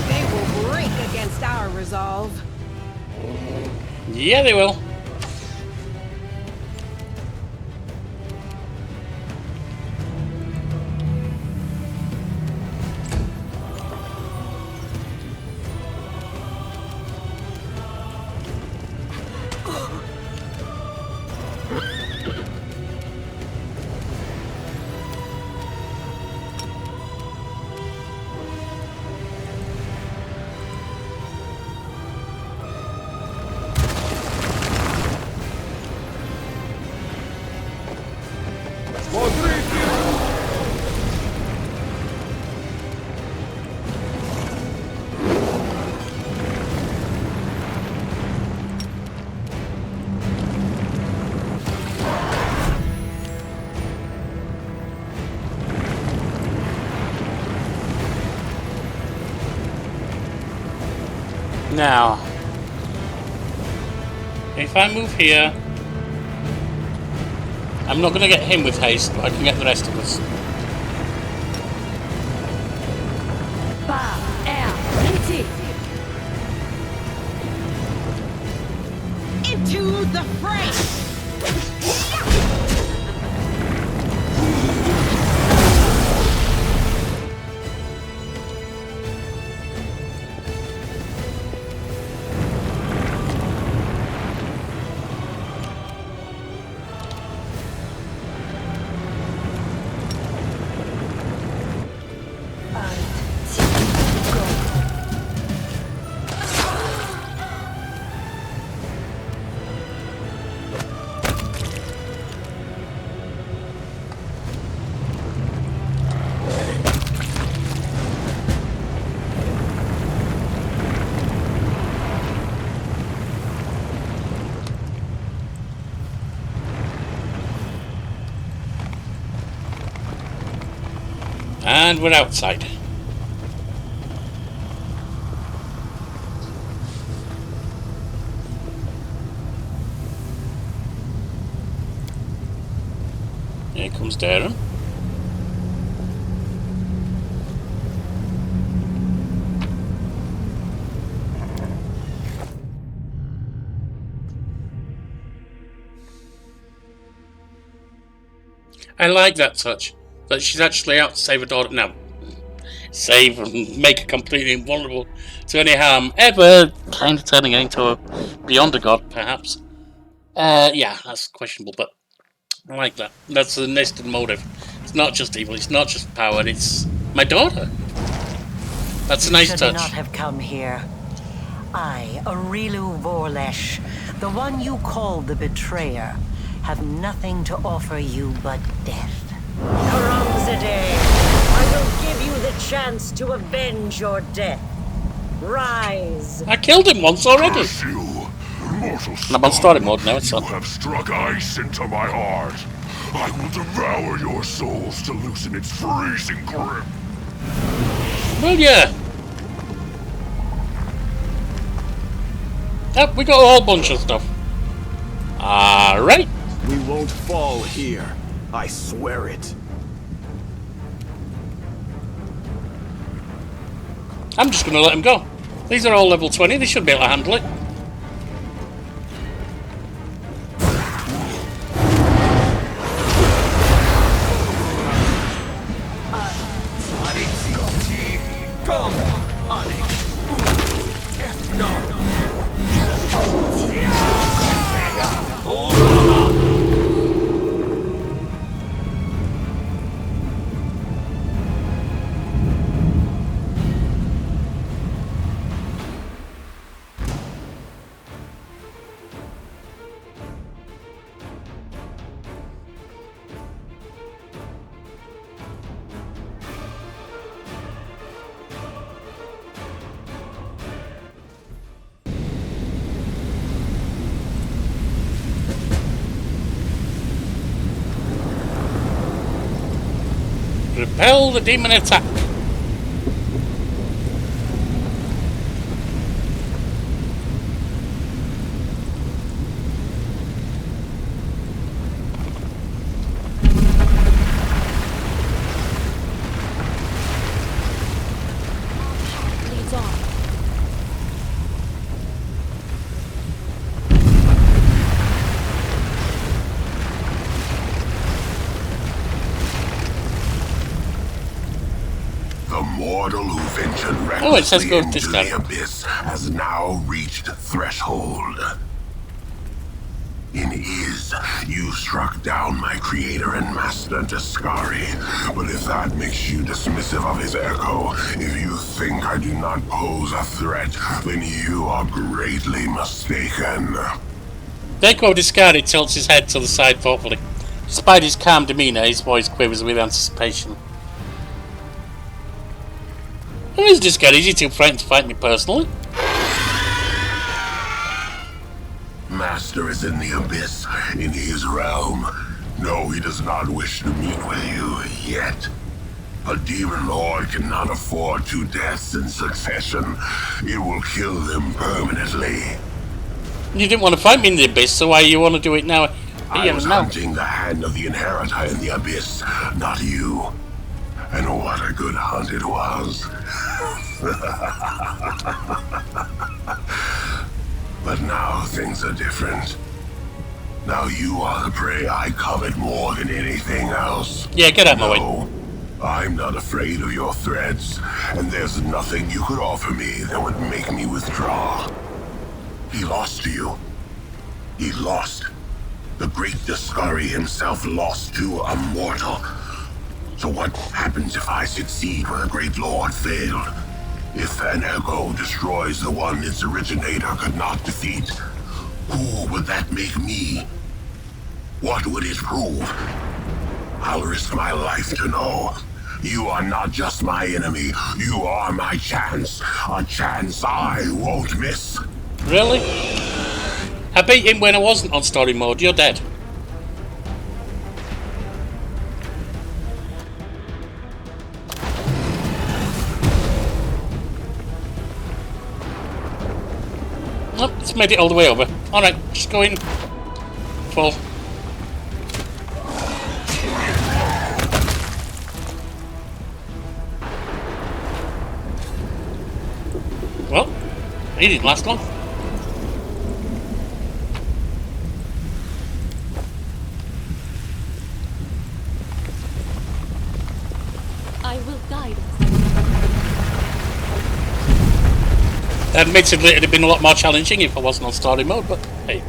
They will break against our resolve. Yeah, they will. Now, if I move here, I'm not going to get him with haste, but I can get the rest of us. Into the fray! And we're outside. Here comes Darren. I like that touch. That she's actually out to save her daughter. No. Save and make her completely invulnerable to any harm. Ever kind of turning her into a beyond a god, perhaps. Yeah, that's questionable, but I like that. That's a nested motive. It's not just evil, it's not just power, it's my daughter. That's a nice Should touch. not have come here. I, Arilu Vorlesh, the one you call the betrayer, have nothing to offer you but death. Karamzadeh, I will give you the chance to avenge your death. Rise. I killed him once already. Curse you, mortal I'm on story mode now, it's You on. have struck ice into my heart. I will devour your souls to loosen its freezing grip. Well, yeah. Yep, we got a whole bunch of stuff. Alright. We won't fall here. I swear it. I'm just gonna let him go. These are all level 20, they should be able to handle it. Come, Onyx. No. Repel the demon attack. Leads on. The mortal who ventured Oh, it says recklessly go into discard. the abyss has now reached threshold. In Iz, you struck down my creator and master Daskari, but if that makes you dismissive of his echo, if you think I do not pose a threat, then you are greatly mistaken. Deco discarded tilts his head to the side thoughtfully. Despite his calm demeanour, his voice quivers with anticipation. Who is this guy? Is he too frightened to fight me personally? Master is in the abyss, in his realm. No, he does not wish to meet with you yet. A demon lord cannot afford 2 deaths in succession. It will kill them permanently. You didn't want to fight me in the abyss, so why you want to do it now? I was hunting the hand of the inheritor in the abyss, not you. And what a good hunt it was. But now things are different. Now you are the prey I covet more than anything else. Yeah, get out of my way. No, I'm not afraid of your threats, and there's nothing you could offer me that would make me withdraw. He lost to you. He lost. The great Daskari himself lost to a mortal. So what happens if I succeed where the great lord failed? If an echo destroys the one its originator could not defeat, who would that make me? What would it prove? I'll risk my life to know. You are not just my enemy, you are my chance. A chance I won't miss. Really? I beat him when I wasn't on story mode. You're dead. Oh, it's made it all the way over. Alright, just go in. Full. Well, he didn't last long. I will guide us. Admittedly, it'd have been a lot more challenging if I wasn't on story mode, but hey,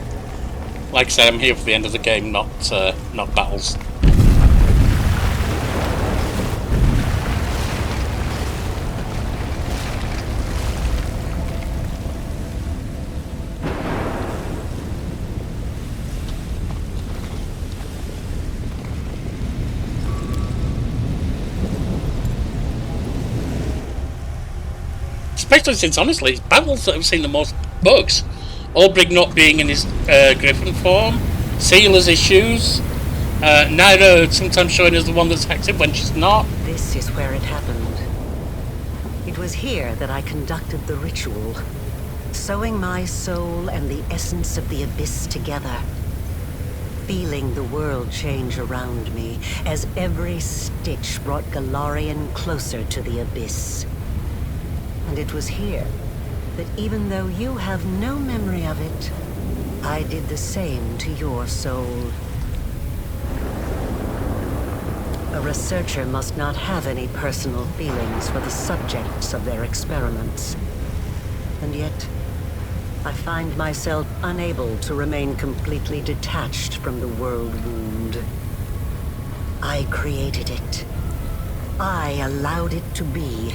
like I said, I'm here for the end of the game, not battles. Especially since, honestly, it's battles that have seen the most bugs. Ulbrich not being in his Griffin form, Sealer's issues, Naira sometimes showing as the one that's active when she's not. This is where it happened. It was here that I conducted the ritual, sewing my soul and the essence of the abyss together. Feeling the world change around me as every stitch brought Galarian closer to the abyss. And it was here that even though you have no memory of it, I did the same to your soul. A researcher must not have any personal feelings for the subjects of their experiments. And yet, I find myself unable to remain completely detached from the world wound. I created it. I allowed it to be.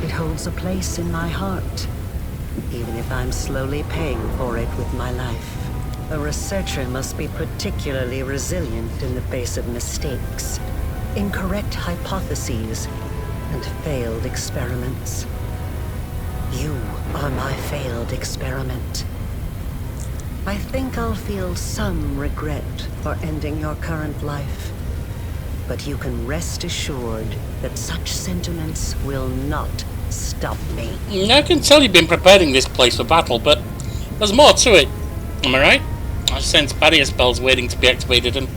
It holds a place in my heart, even if I'm slowly paying for it with my life. A researcher must be particularly resilient in the face of mistakes, incorrect hypotheses, and failed experiments. You are my failed experiment. I think I'll feel some regret for ending your current life. But you can rest assured that such sentiments will not stop me. I can tell you've been preparing this place for battle, but there's more to it. Am I right? I sense barrier spells waiting to be activated and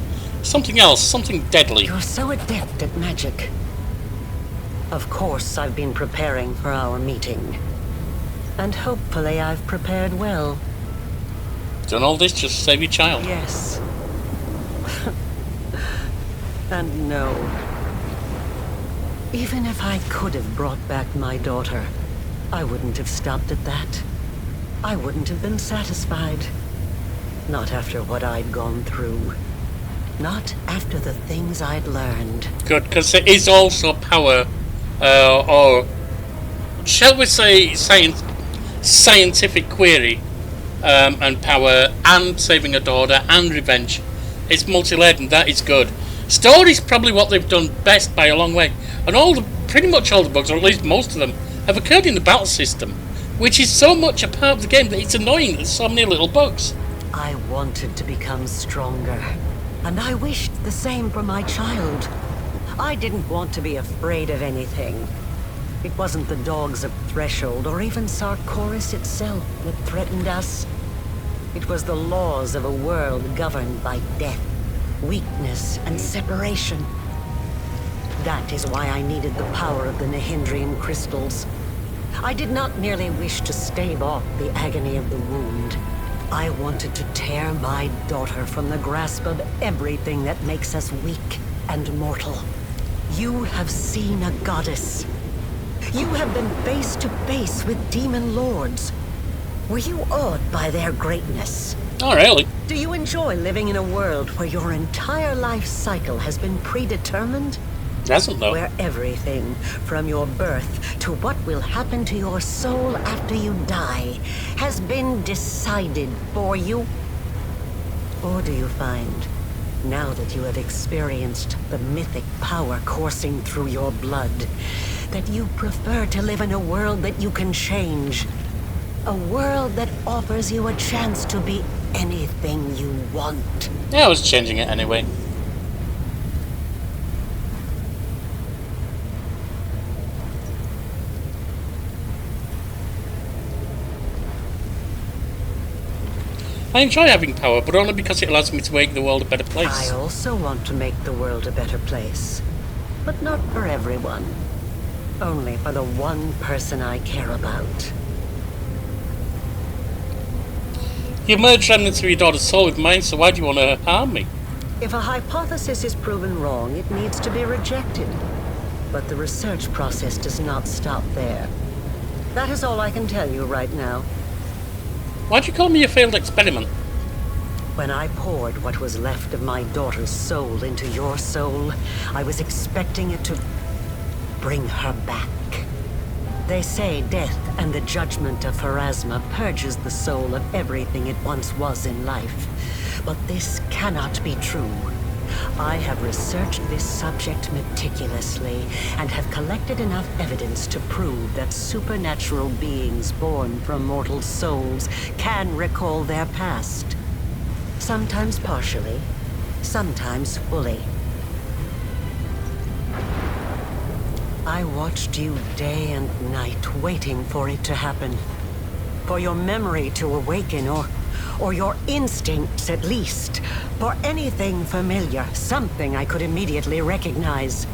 something else, something deadly. You're so adept at magic. Of course, I've been preparing for our meeting. And hopefully I've prepared well. Done all this just to save your child? Yes. And no. Even if I could have brought back my daughter, I wouldn't have stopped at that. I wouldn't have been satisfied. Not after what I'd gone through. Not after the things I'd learned. Good, because it is also power, or shall we say scientific query, and power, and saving a daughter, and revenge. It's multi-layered, and that is good. Story's probably what they've done best by a long way, and pretty much all the bugs, or at least most of them, have occurred in the battle system, which is so much a part of the game that it's annoying. There's so many little bugs. I wanted to become stronger, and I wished the same for my child. I didn't want to be afraid of anything. It wasn't the dogs of Threshold or even Sarkoris itself that threatened us. It was the laws of a world governed by death, weakness, and separation. That is why I needed the power of the Nahindrian crystals. I did not merely wish to stave off the agony of the wound. I wanted to tear my daughter from the grasp of everything that makes us weak and mortal. You have seen a goddess. You have been face to face with demon lords. Were you awed by their greatness? Oh, really? Do you enjoy living in a world where your entire life cycle has been predetermined? Doesn't though. Where everything, from your birth to what will happen to your soul after you die, has been decided for you? Or do you find, now that you have experienced the mythic power coursing through your blood, that you prefer to live in a world that you can change? A world that offers you a chance to be anything you want? Yeah, I was changing it anyway. I enjoy having power, but only because it allows me to make the world a better I place. also want to make the world a better place. But not for everyone. Only for the one person I care about. You merged remnants of your daughter's soul with mine, so why do you want to harm me? If a hypothesis is proven wrong, it needs to be rejected. But the research process does not stop there. That is all I can tell you right now. Why'd you call me a failed experiment? When I poured what was left of my daughter's soul into your soul, I was expecting it to bring her back. They say death and the judgment of Pharasma purges the soul of everything it once was in life. But this cannot be true. I have researched this subject meticulously and have collected enough evidence to prove that supernatural beings born from mortal souls can recall their past. Sometimes partially, sometimes fully. I watched you day and night, waiting for it to happen. For your memory to awaken, or your instincts at least. For anything familiar, something I could immediately recognize.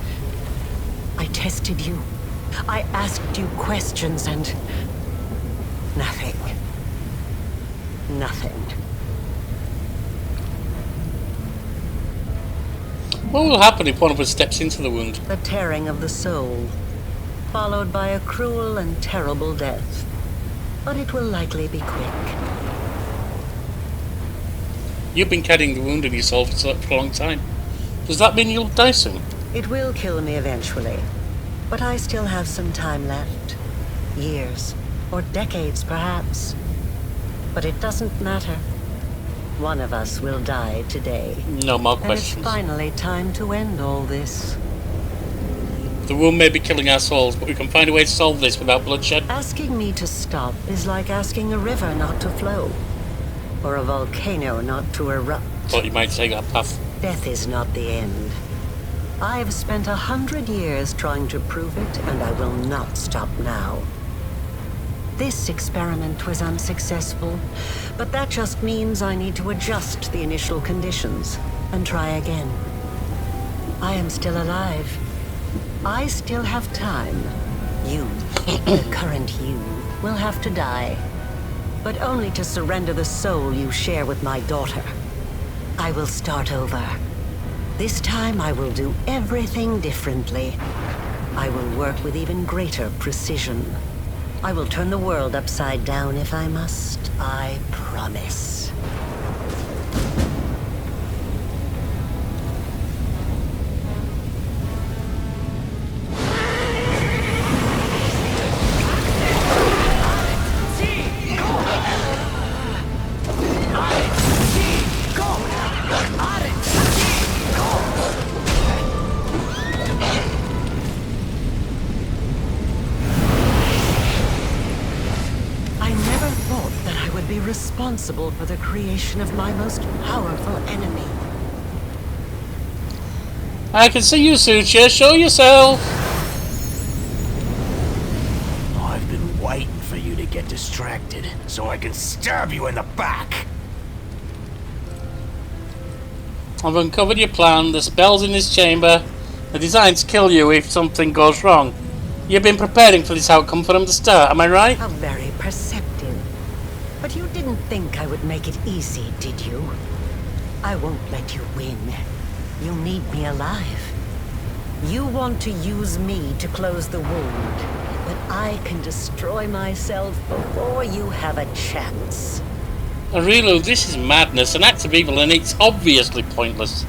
I tested you. I asked you questions and... nothing. Nothing. What will happen if one of us steps into the wound? The tearing of the soul, followed by a cruel and terrible death. But it will likely be quick. You've been carrying the wound in your soul for a long time. Does that mean you'll die soon? It will kill me eventually, but I still have some time left. Years, or decades perhaps. But it doesn't matter. One of us will die today. No more And questions. it's finally time to end all this. The wound may be killing our souls, but we can find a way to solve this without bloodshed. Asking me to stop is like asking a river not to flow. Or a volcano not to erupt. Thought you might take that path. Death is not the end. I've spent 100 years trying to prove it, and I will not stop now. This experiment was unsuccessful, but that just means I need to adjust the initial conditions and try again. I am still alive. I still have time. You, the current you, will have to die. But only to surrender the soul you share with my daughter. I will start over. This time I will do everything differently. I will work with even greater precision. I will turn the world upside down if I must. I promise. Responsible for the creation of my most powerful enemy. I can see you, Suture. Show yourself. I've been waiting for you to get distracted, so I can stab you in the back. I've uncovered your plan. The spell's in this chamber. They're designed to kill you if something goes wrong. You've been preparing for this outcome from the start, am I right? How very perceptive. But you didn't think I would make it easy, did you? I won't let you win. You need me alive. You want to use me to close the wound, but I can destroy myself before you have a chance. Arilu, this is madness, an act of evil, and it's obviously pointless.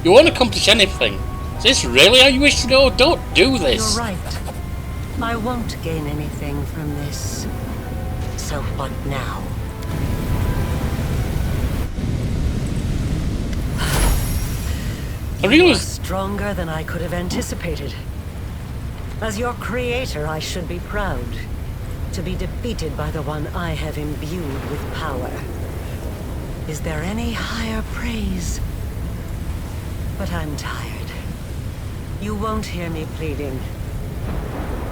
You won't accomplish anything. Is this really how you wish to go? Don't do this. You're right. I won't gain anything from this. So what now? You are stronger than I could have anticipated. As your creator, I should be proud to be defeated by the one I have imbued with power. Is there any higher praise? But I'm tired. You won't hear me pleading.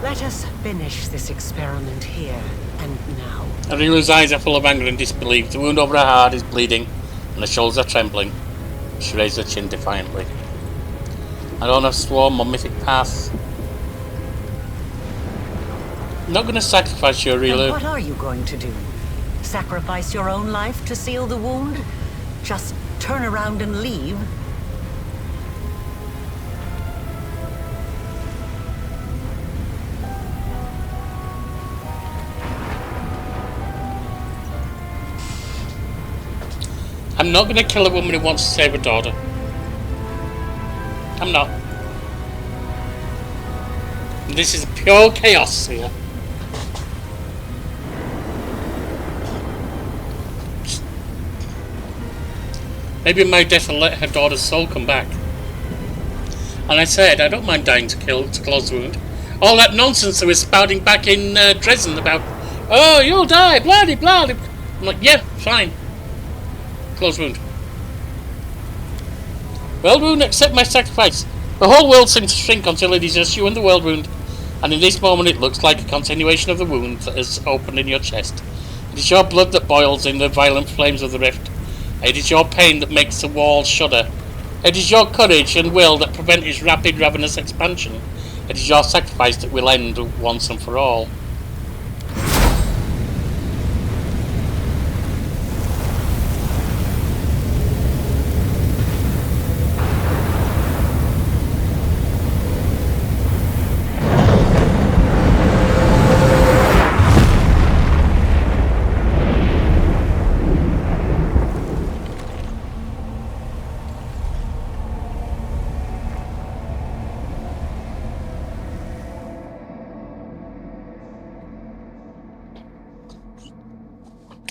Let us finish this experiment here and now. Arila's eyes are full of anger and disbelief. The wound over her heart is bleeding, and her shoulders are trembling. She raised her chin defiantly. I don't have swarm or mythic path. I'm not going to sacrifice you, Arila. And what are you going to do? Sacrifice your own life to seal the wound? Just turn around and leave? I'm not going to kill a woman who wants to save her daughter. I'm not. This is pure chaos here. Maybe my death will let her daughter's soul come back. And I said, I don't mind dying to close the wound. All that nonsense that was spouting back in Dresden about, oh, you'll die, blah de blah. I'm like, yeah, fine. Close wound. World wound, accept my sacrifice. The whole world seems to shrink until it is just you and the world wound. And in this moment it looks like a continuation of the wound that has opened in your chest. It is your blood that boils in the violent flames of the rift. It is your pain that makes the walls shudder. It is your courage and will that prevent its rapid, ravenous expansion. It is your sacrifice that will end once and for all.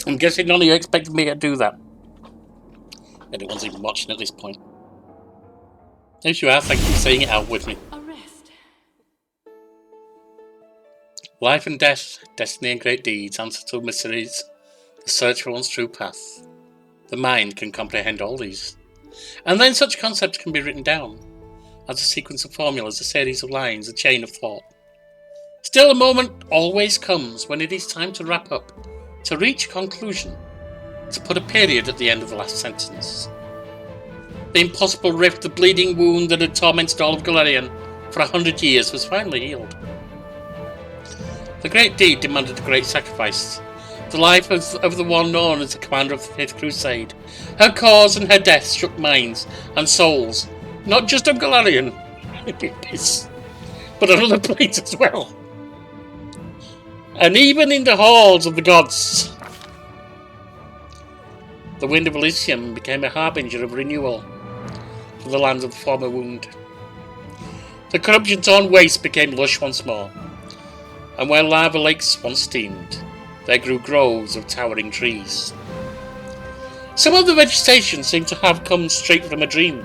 I'm guessing none of you expected me to do that. Anyone's even watching at this point. If you are, thank you for saying it out with me. Arrest. Life and death, destiny and great deeds, answer to mysteries, the search for one's true path. The mind can comprehend all these. And then such concepts can be written down, as a sequence of formulas, a series of lines, a chain of thought. Still, a moment always comes when it is time to wrap up, to reach a conclusion, to put a period at the end of the last sentence. The impossible rift, the bleeding wound that had tormented all of Galarian for 100 years was finally healed. The great deed demanded a great sacrifice. The life of the one known as the commander of the Fifth Crusade. Her cause and her death shook minds and souls, not just of Galarian, but on other planes as well. And even in the halls of the gods, the wind of Elysium became a harbinger of renewal for the lands of the former wound. The corruption-torn waste became lush once more, and where lava lakes once steamed, there grew groves of towering trees. Some of the vegetation seemed to have come straight from a dream.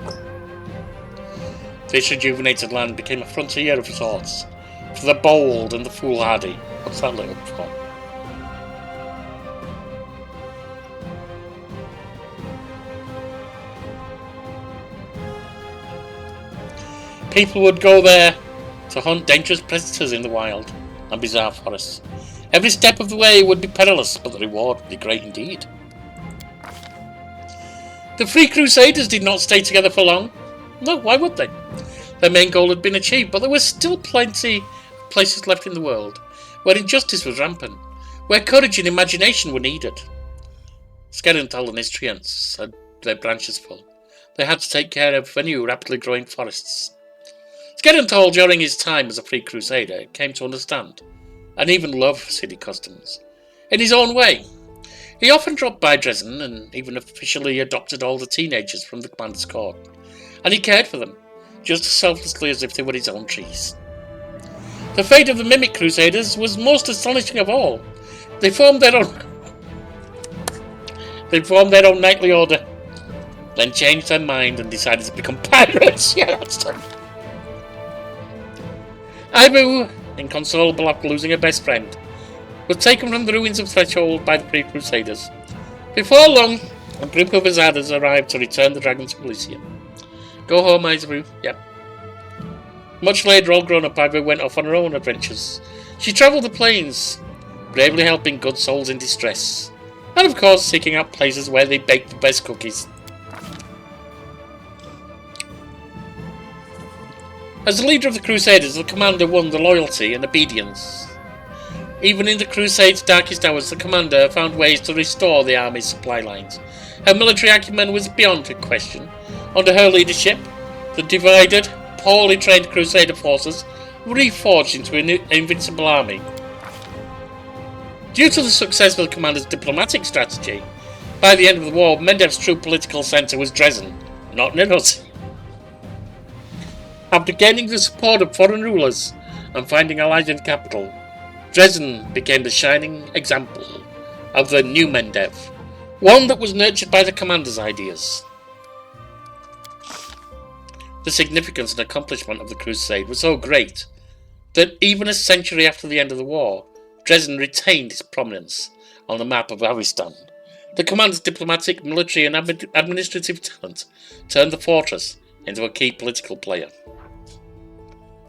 This rejuvenated land became a frontier of sorts, for the bold and the foolhardy. What's that little for? People would go there to hunt dangerous predators in the wild and bizarre forests. Every step of the way would be perilous, but the reward would be great indeed. The Three Crusaders did not stay together for long. No, why would they? Their main goal had been achieved, but there were still plenty of places left in the world where injustice was rampant, where courage and imagination were needed. Skerental and Istrians had their branches full. They had to take care of the new, rapidly growing forests. Skerental, during his time as a Free Crusader, came to understand and even love city customs. In his own way, he often dropped by Dresden and even officially adopted all the teenagers from the commander's court, and he cared for them, just as selflessly as if they were his own trees. The fate of the Mimic Crusaders was most astonishing of all. They formed their own knightly order, then changed their mind and decided to become pirates. Yeah, that's true. Ibu, inconsolable after losing her best friend, was taken from the ruins of Threshold by the pre-Crusaders. Before long, a group of Azadas arrived to return the dragons to Elysium. Go home, Ibu. Yep. Much later, all grown up, Ivy went off on her own adventures. She travelled the plains, bravely helping good souls in distress, and of course seeking out places where they baked the best cookies. As the leader of the Crusaders, the commander won the loyalty and obedience. Even in the Crusade's darkest hours, the commander found ways to restore the army's supply lines. Her military acumen was beyond question. Under her leadership, the divided, poorly trained Crusader forces were reforged into an invincible army. Due to the success of the commander's diplomatic strategy, by the end of the war, Mendev's true political centre was Dresden, not Niros. After gaining the support of foreign rulers and finding allies in the capital, Dresden became the shining example of the new Mendev, one that was nurtured by the commander's ideas. The significance and accomplishment of the Crusade was so great that even a century after the end of the war, Dresden retained its prominence on the map of Avistan. The commander's diplomatic, military and administrative talent turned the fortress into a key political player.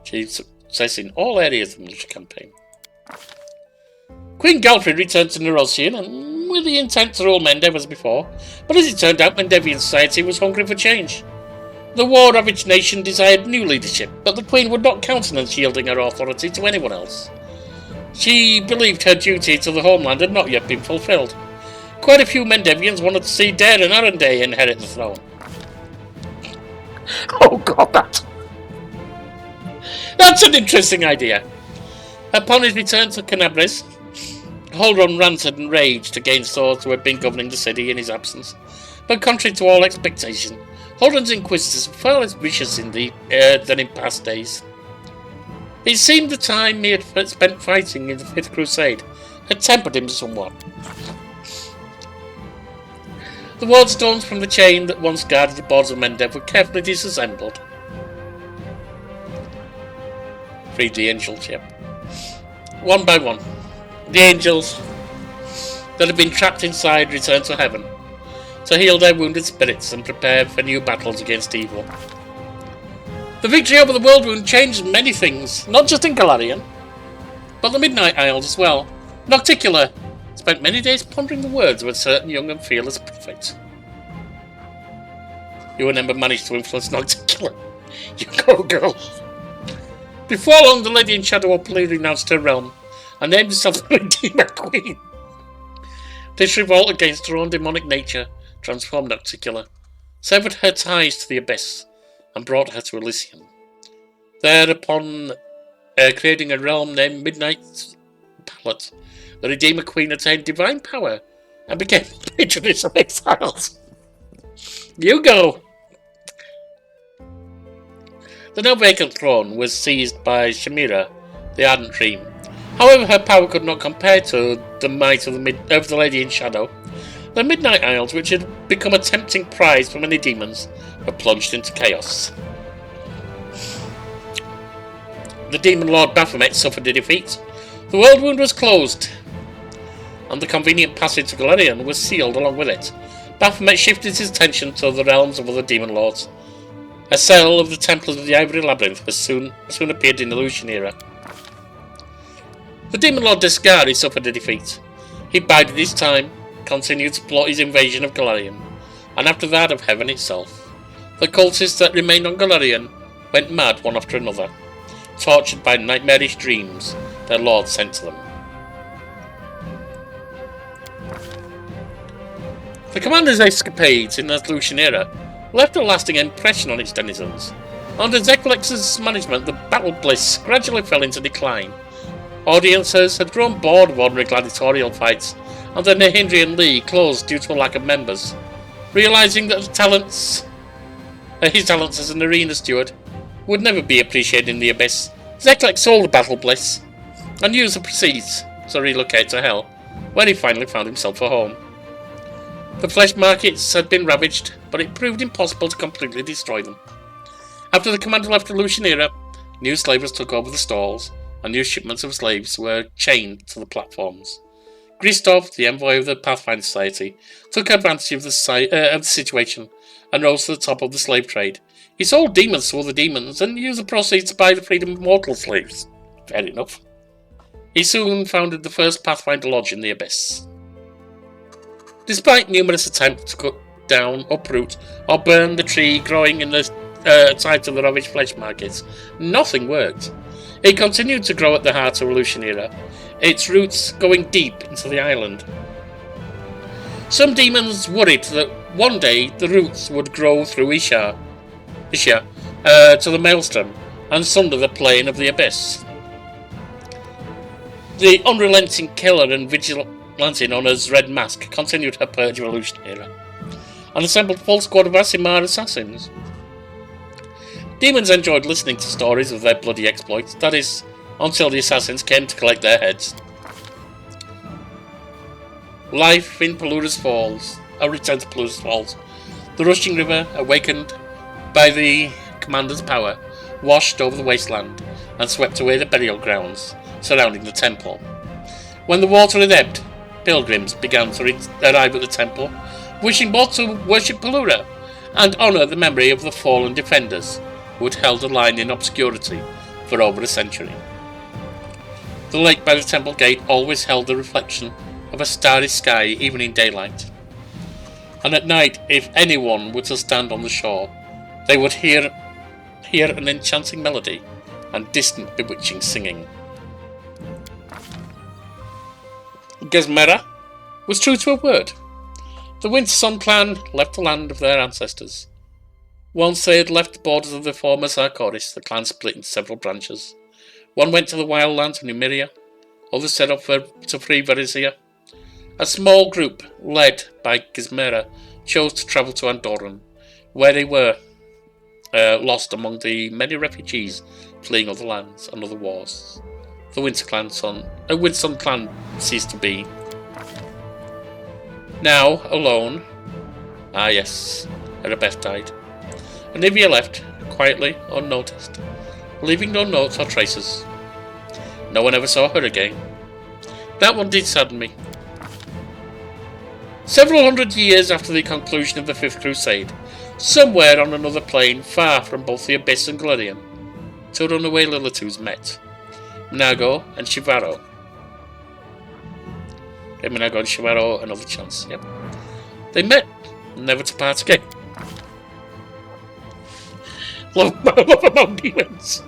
Achieved success in all areas of the military campaign. Queen Galfrid returned to Nerosian and with the intent to rule Mendev as before, but as it turned out, Mendevian society was hungry for change. The war-ravaged nation desired new leadership, but the Queen would not countenance yielding her authority to anyone else. She believed her duty to the homeland had not yet been fulfilled. Quite a few Mendevians wanted to see Dare and Arendelle inherit the throne. Oh god, that's an interesting idea. Upon his return to Canabris, Holron ranted and raged against those who had been governing the city in his absence. But contrary to all expectation, Holron's inquisitors were far less vicious than in past days. It seemed the time he had spent fighting in the Fifth Crusade had tempered him somewhat. The wardstones from the chain that once guarded the borders of Mendev were carefully disassembled. Freed the angel ship. One by one, the angels that had been trapped inside returned to heaven to heal their wounded spirits and prepare for new battles against evil. The victory over the World Wound changed many things, not just in Galarian, but the Midnight Isles as well. Nocticula spent many days pondering the words of a certain young and fearless prophet. You never managed to influence Nocticula. You go, girl. Before long, the Lady in Shadow openly renounced her realm and named herself the Redeemer Queen. This revolt against her own demonic nature transformed Nocticula, severed her ties to the Abyss, and brought her to Elysium. Thereupon, creating a realm named Midnight Palette, the Redeemer Queen attained divine power and became patroness of exiles. You go! The now vacant throne was seized by Shamira, the Ardent Dream. However, her power could not compare to the might of the Lady in Shadow. The Midnight Isles, which had become a tempting prize for many demons, were plunged into chaos. The Demon Lord Baphomet suffered a defeat. The World Wound was closed, and the convenient passage to Galarian was sealed along with it. Baphomet shifted his attention to the realms of other demon lords. A cell of the Templars of the Ivory Labyrinth was soon appeared in the Lucian era. The Demon Lord Descari suffered a defeat. He bided his time, continued to plot his invasion of Galarian, and after that of Heaven itself. The cultists that remained on Galarian went mad one after another, tortured by nightmarish dreams their lord sent to them. The commander's escapades in the Lucian era left a lasting impression on its denizens. Under Zeklex's management, the battle bliss gradually fell into decline. Audiences had grown bored of ordinary gladiatorial fights, and the Nahindrian League closed due to a lack of members. Realising that his talents as an arena steward would never be appreciated in the Abyss, Zeklex sold the battle bliss and used the proceeds to relocate to Hell, where he finally found himself a home. The flesh markets had been ravaged, but it proved impossible to completely destroy them. After the commander left the Lucian era, new slavers took over the stalls, and new shipments of slaves were chained to the platforms. Gristov, the envoy of the Pathfinder Society, took advantage of the situation and rose to the top of the slave trade, He sold demons to other demons and used the proceeds to buy the freedom of mortal slaves. Fair enough. He soon founded the first Pathfinder Lodge in the Abyss. Despite numerous attempts to cut down, uproot, or burn the tree growing in the sight of the ravaged flesh markets, nothing worked. It continued to grow at the heart of Aleutian era, its roots going deep into the island. Some demons worried that one day the roots would grow through Isha to the Maelstrom and sunder the plane of the Abyss. The unrelenting killer and vigilante known as Red Mask continued her purge of Aleutian era and assembled a full squad of Aasimar assassins. Demons enjoyed listening to stories of their bloody exploits, that is, until the assassins came to collect their heads. Life in Pelluda's Falls. A return to Pelluda's Falls. The rushing river, awakened by the commander's power, washed over the wasteland and swept away the burial grounds surrounding the temple. When the water had ebbed, pilgrims began to arrive at the temple, wishing both to worship Pelluda and honour the memory of the fallen defenders who had held the line in obscurity for over a century. The lake by the temple gate always held the reflection of a starry sky even in daylight, and at night, if anyone were to stand on the shore, they would hear an enchanting melody and distant bewitching singing. Gesmera was true to her word. The Winter Sun clan left the land of their ancestors. Once they had left the borders of the former Sarkoris, the clan split into several branches. One went to the wild lands of Numeria, others set off to free Varizia. A small group, led by Gesmera, chose to travel to Andorran, where they were lost among the many refugees fleeing other lands and other wars. The Winter Sun clan ceased to be. Now, alone. Ah yes, Erebeth died. And Nivea left, quietly, unnoticed, leaving no notes or traces. No one ever saw her again. That one did sadden me. Several hundred years after the conclusion of the Fifth Crusade, somewhere on another plane far from both the Abyss and Galerion, two runaway Lilitus met. Minago and Shivaro. Gave Minago and Shivaro another chance, yep. They met, never to part again. Love among demons.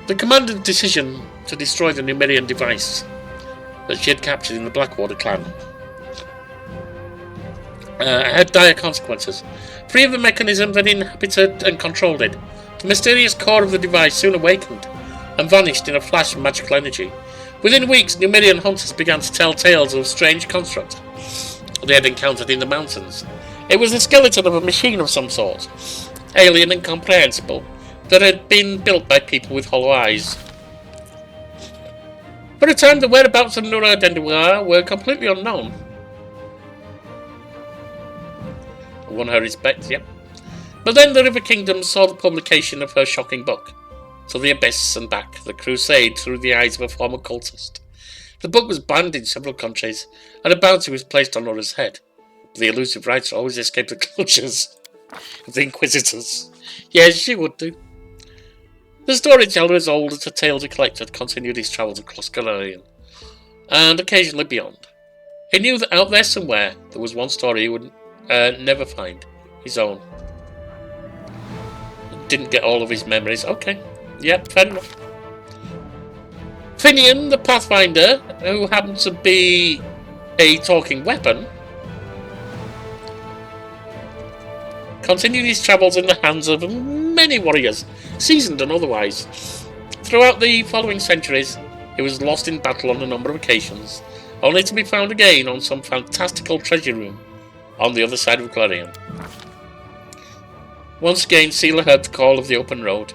The commander's decision to destroy the Numerian device that she had captured in the Blackwater clan had dire consequences. Free of the mechanism that inhabited and controlled it, the mysterious core of the device soon awakened and vanished in a flash of magical energy. Within weeks, Numerian hunters began to tell tales of strange constructs they had encountered in the mountains. It was the skeleton of a machine of some sort, alien and incomprehensible, that had been built by people with hollow eyes. For a time, the whereabouts of Nura Denduar were completely unknown. Won her respect, yep. But then the River Kingdom saw the publication of her shocking book, To the Abyss and Back, The Crusade Through the Eyes of a Former Cultist. The book was banned in several countries, and a bounty was placed on Nora's head. But the elusive writer always escaped the clutches of the Inquisitors. Yes, she would do. The storyteller, as old as the tales he collected, continued his travels across Galerion, and occasionally beyond. He knew that out there somewhere, there was one story he would never find, his own. Didn't get all of his memories. Okay, yep, fair enough. Finian, the Pathfinder, who happened to be a talking weapon, continued his travels in the hands of many warriors, seasoned and otherwise. Throughout the following centuries, he was lost in battle on a number of occasions, only to be found again on some fantastical treasure room on the other side of Galerion. Once again, Seela heard the call of the open road.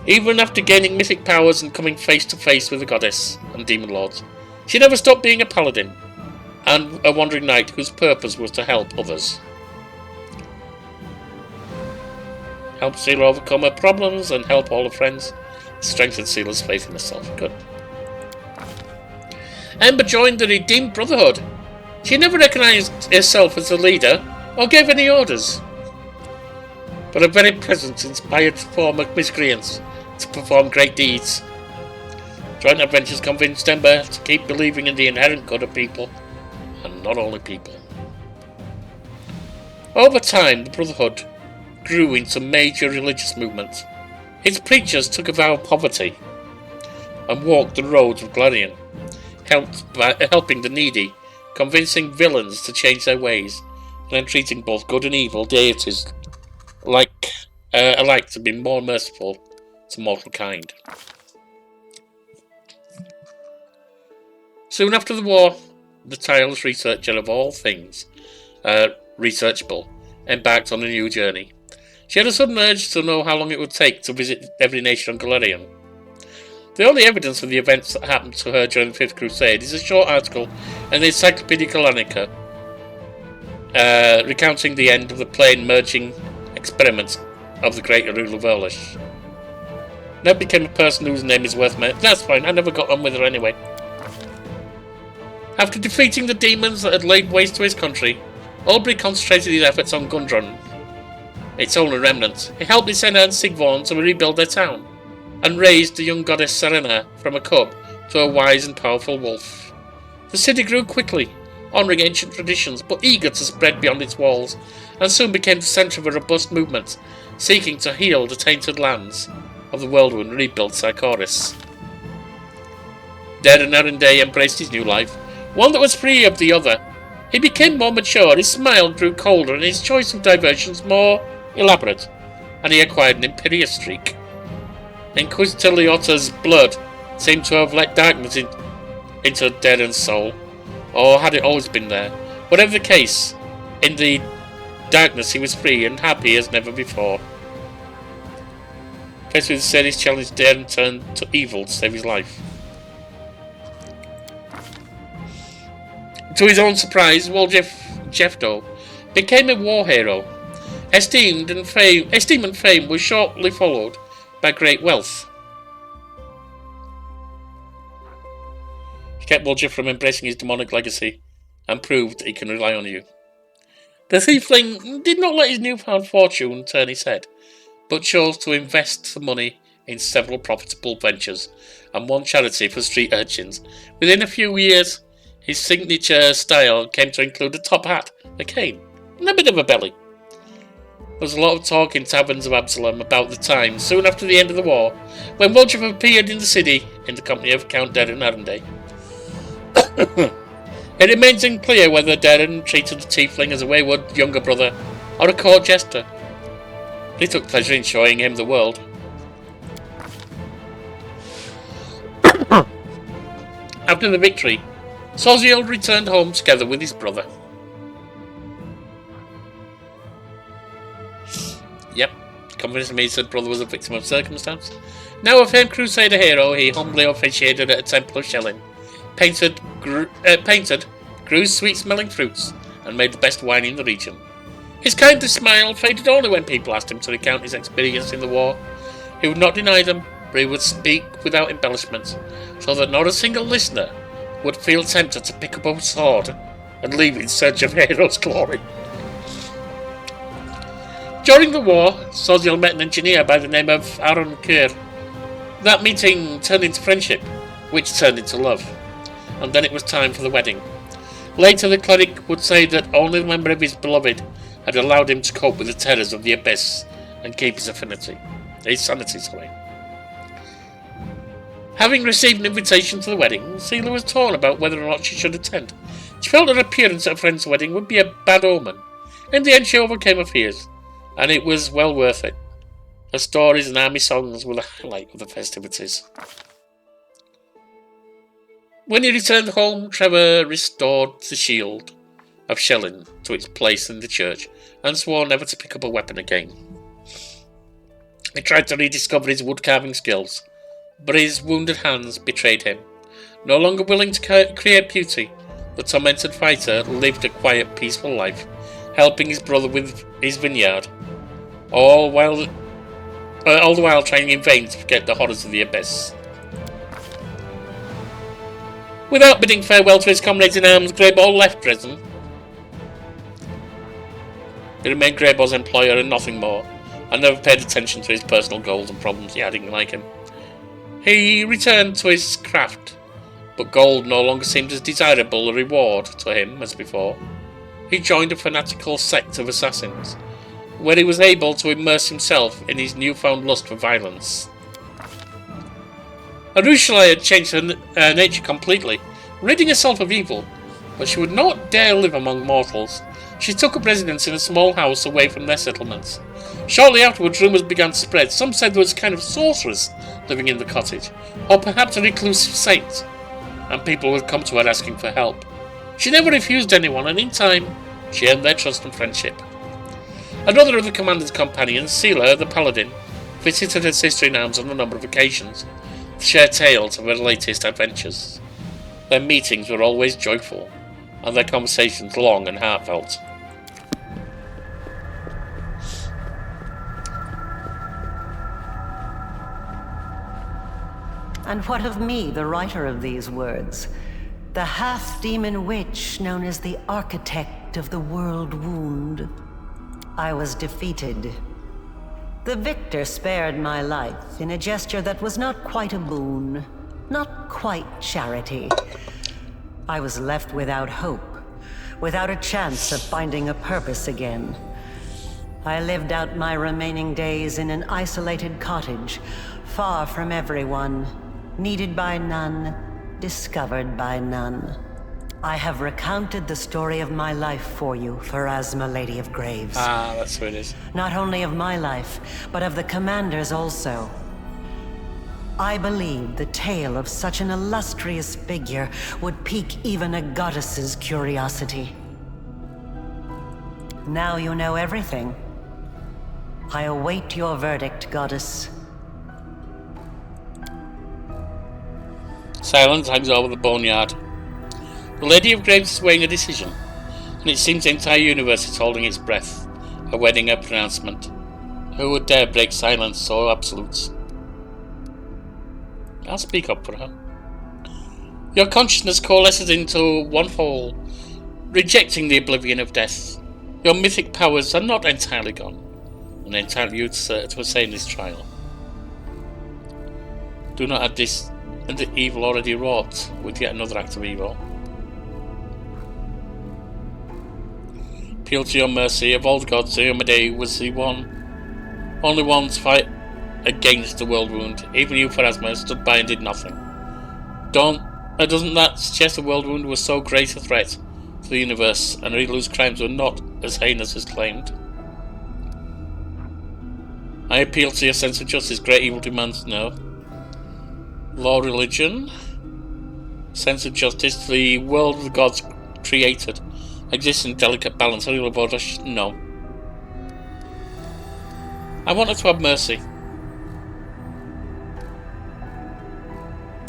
Even after gaining mythic powers and coming face to face with the goddess and demon lords, she never stopped being a paladin, and a wandering knight whose purpose was to help others. Help Seela overcome her problems and help all her friends. Strengthened Seela's faith in herself. Good. Ember joined the Redeemed Brotherhood. She never recognised herself as the leader or gave any orders. but her very presence inspired former miscreants to perform great deeds. Joint adventures convinced Ember to keep believing in the inherent good of people, and not only people. Over time, the Brotherhood grew into major religious movements. Its preachers took a vow of poverty and walked the roads of Gladian, helping the needy, convincing villains to change their ways, and then treating both good and evil deities alike to be more merciful to mortal kind. Soon after the war, the tireless researcher of all things researchable embarked on a new journey. She had a sudden urge to know how long it would take to visit every nation on Galarian. The only evidence of the events that happened to her during the Fifth Crusade is a short article in the Encyclopedia Gallica recounting the end of the plane merging experiments of the great Arul of Erlish. Now became a person whose name is worth mentioning. That's fine, I never got on with her anyway. After defeating the demons that had laid waste to his country, Aubrey concentrated his efforts on Gundrun, its only remnant. He helped Isena and Sigvorn to rebuild their town, and raised the young goddess Serena from a cub to a wise and powerful wolf. The city grew quickly, honouring ancient traditions, but eager to spread beyond its walls, and soon became the centre of a robust movement, seeking to heal the tainted lands of the Whirlwind and rebuild Sycoris. Darren Arendelle embraced his new life, one that was free of the other. He became more mature, his smile grew colder, and his choice of diversions more elaborate, and he acquired an imperious streak. Inquisitor Leota's blood seemed to have let darkness into Darren's soul, or had it always been there? Whatever the case, in the darkness he was free and happy as never before. Faced with a serious challenge, Darren turned to evil to save his life. To his own surprise, Jeffdo became a war hero. Esteem and fame was shortly followed by great wealth. He kept Woljif from embracing his demonic legacy and proved he can rely on you. The thiefling did not let his newfound fortune turn his head, but chose to invest the money in several profitable ventures and one charity for street urchins. Within a few years, his signature style came to include a top hat, a cane, and a bit of a belly. There was a lot of talk in taverns of Absalom about the time, soon after the end of the war, when Woljif appeared in the city in the company of Count Darren Arendelle. It remains unclear whether Darren treated the tiefling as a wayward younger brother or a court jester. He took pleasure in showing him the world. After the victory, Soziel returned home together with his brother. Yep, convinced me his brother was a victim of circumstance. Now a famed crusader hero, he humbly officiated at a temple of Shellin, painted, grew sweet-smelling fruits, and made the best wine in the region. His kindly smile faded only when people asked him to recount his experience in the war. He would not deny them, but he would speak without embellishments, so that not a single listener would feel tempted to pick up a sword and leave in search of hero's glory. During the war, Soziel met an engineer by the name of Aaron Kerr. That meeting turned into friendship, which turned into love, and then it was time for the wedding. Later, the cleric would say that only the member of his beloved had allowed him to cope with the terrors of the abyss and keep his sanity. Having received an invitation to the wedding, Seela was torn about whether or not she should attend. She felt her appearance at a friend's wedding would be a bad omen. In the end, she overcame her fears, and it was well worth it. Her stories and army songs were the highlight of the festivities. When he returned home, Trevor restored the shield of Shellin to its place in the church and swore never to pick up a weapon again. He tried to rediscover his wood-carving skills, but his wounded hands betrayed him. No longer willing to create beauty, the tormented fighter lived a quiet, peaceful life, helping his brother with his vineyard, all the while trying in vain to forget the horrors of the abyss. Without bidding farewell to his comrades in arms, Greyball left Dresden. He remained Greyboll's employer and nothing more, and never paid attention to his personal goals and problems. Yeah, I didn't like him. He returned to his craft, but gold no longer seemed as desirable a reward to him as before. He joined a fanatical sect of assassins, where he was able to immerse himself in his newfound lust for violence. Arushale had changed her nature completely, ridding herself of evil, but she would not dare live among mortals. She took up residence in a small house away from their settlements. Shortly afterwards, rumours began to spread. Some said there was a kind of sorceress living in the cottage, or perhaps a reclusive saint, and people would come to her asking for help. She never refused anyone, and in time, she earned their trust and friendship. Another of the commander's companions, Sela the Paladin, visited her sister in arms on a number of occasions to share tales of her latest adventures. Their meetings were always joyful, and their conversations long and heartfelt. And what of me, the writer of these words? The half-demon witch known as the architect of the world wound. I was defeated. The victor spared my life in a gesture that was not quite a boon, not quite charity. I was left without hope, without a chance of finding a purpose again. I lived out my remaining days in an isolated cottage, far from everyone, needed by none, discovered by none. I have recounted the story of my life for you, Pharasma, Lady of Graves. Ah, that's who it is. Not only of my life, but of the commander's also. I believed the tale of such an illustrious figure would pique even a goddess's curiosity. Now you know everything. I await your verdict, goddess. Silence hangs over the boneyard. The Lady of Graves is weighing a decision, and it seems the entire universe is holding its breath, awaiting her pronouncement. Who would dare break silence so absolute? I'll speak up for her. Your consciousness coalesces into one whole, rejecting the oblivion of death. Your mythic powers are not entirely gone, and entirely useless to assay in this trial. Do not add this and the evil already wrought with yet another act of evil. Appeal to your mercy. Of all the gods, Iomedae was the only one to fight against the world wound. Even you, Pharasma, stood by and did nothing. Doesn't that suggest the world wound was so great a threat to the universe, and Rilu's crimes were not as heinous as claimed? I appeal to your sense of justice. Great evil demands no. Law, religion, sense of justice. The world of the gods created exists in delicate balance. No. I want her to have mercy.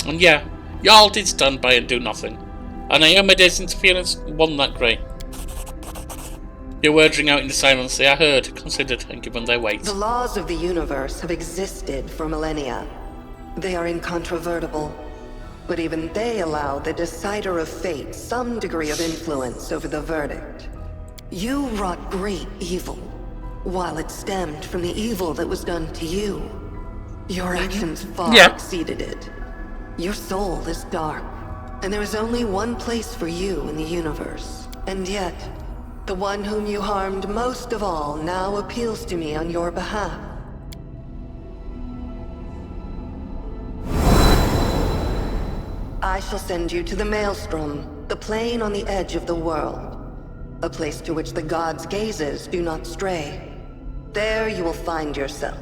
And yeah, y'all did stand by and do nothing. And Iomedae's interference wasn't that great. Your words ring out in the silence. They are heard, considered, and given their weight. The laws of the universe have existed for millennia. They are incontrovertible. But even they allow the decider of fate some degree of influence over the verdict. You wrought great evil, while it stemmed from the evil that was done to you. Your actions far exceeded it. Your soul is dark, and there is only one place for you in the universe. And yet, the one whom you harmed most of all now appeals to me on your behalf. I shall send you to the Maelstrom, the plane on the edge of the world. A place to which the gods' gazes do not stray. There you will find yourself.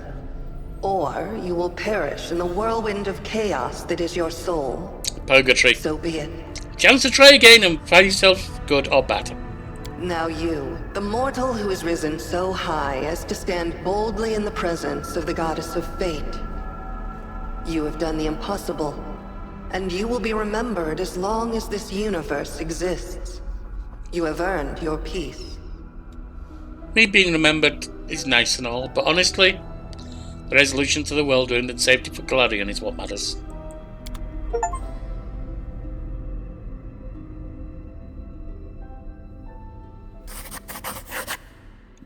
Or you will perish in the whirlwind of chaos that is your soul. Purgatory. So be it. Chance to try again and find yourself good or bad. Now you, the mortal who has risen so high as to stand boldly in the presence of the goddess of fate. You have done the impossible, and you will be remembered as long as this universe exists. You have earned your peace. Me being remembered is nice and all, but honestly, the resolution to the world wound and safety for Galarian is what matters.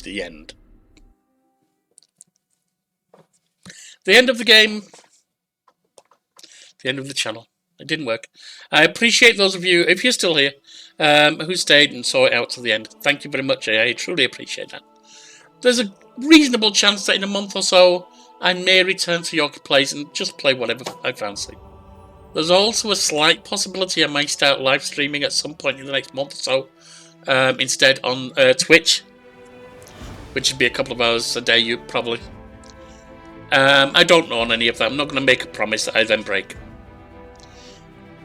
The end. the end of the game, the end of the channel. It didn't work. I appreciate those of you, if you're still here, who stayed and saw it out to the end. Thank you very much. I truly appreciate that. There's a reasonable chance that in a month or so, I may return to Yorkie Plays and just play whatever I fancy. There's also a slight possibility I might start live streaming at some point in the next month or so, instead on Twitch, which would be a couple of hours a day, probably. I don't know on any of that. I'm not going to make a promise that I then break.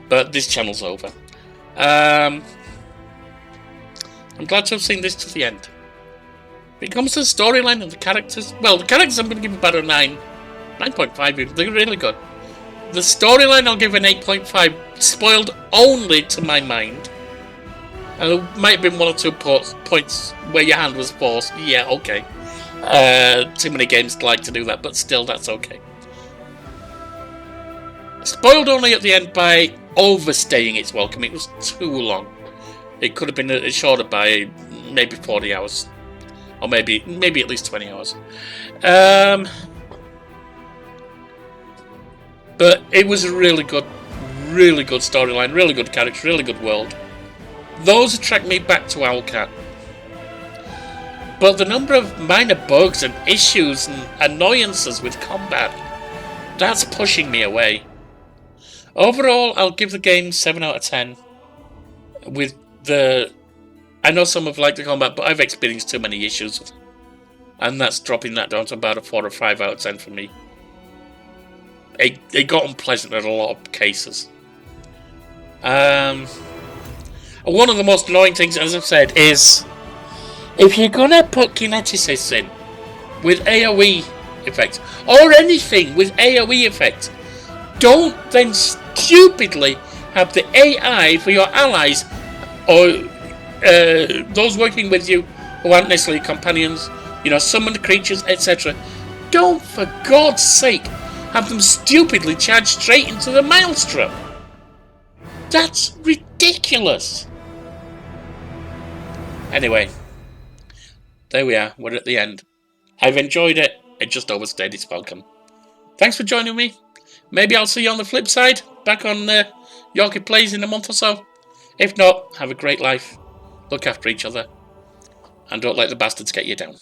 But this channel's over. I'm glad to have seen this to the end. When it comes to the storyline and the characters, well, the characters I'm going to give about a 9. 9.5, they're really good. The storyline I'll give an 8.5, spoiled only to my mind. And there might have been 1 or 2 points where your hand was forced. Yeah, okay. Too many games like to do that, but still, that's okay. Spoiled only at the end by overstaying its welcome. It was too long. It could have been shorter by maybe 40 hours. Or maybe at least 20 hours. But it was a really good storyline, really good character, really good world. Those attract me back to Owlcat. But the number of minor bugs and issues and annoyances with combat, that's pushing me away. Overall, I'll give the game 7 out of 10. I know some have liked the combat, but I've experienced too many issues with it. And that's dropping that down to about a 4 or 5 out of 10 for me. It got unpleasant in a lot of cases. One of the most annoying things, as I've said, is if you're gonna put kineticists in with AoE effects, or anything with AoE effects, don't then stupidly have the AI for your allies or those working with you who aren't necessarily companions, summoned creatures, etc. Don't, for God's sake, have them stupidly charge straight into the maelstrom. That's ridiculous. Anyway, there we are. We're at the end. I've enjoyed it. It just overstayed its welcome. Thanks for joining me. Maybe I'll see you on the flip side, back on Yorkie Plays in a month or so. If not, have a great life. Look after each other. And don't let the bastards get you down.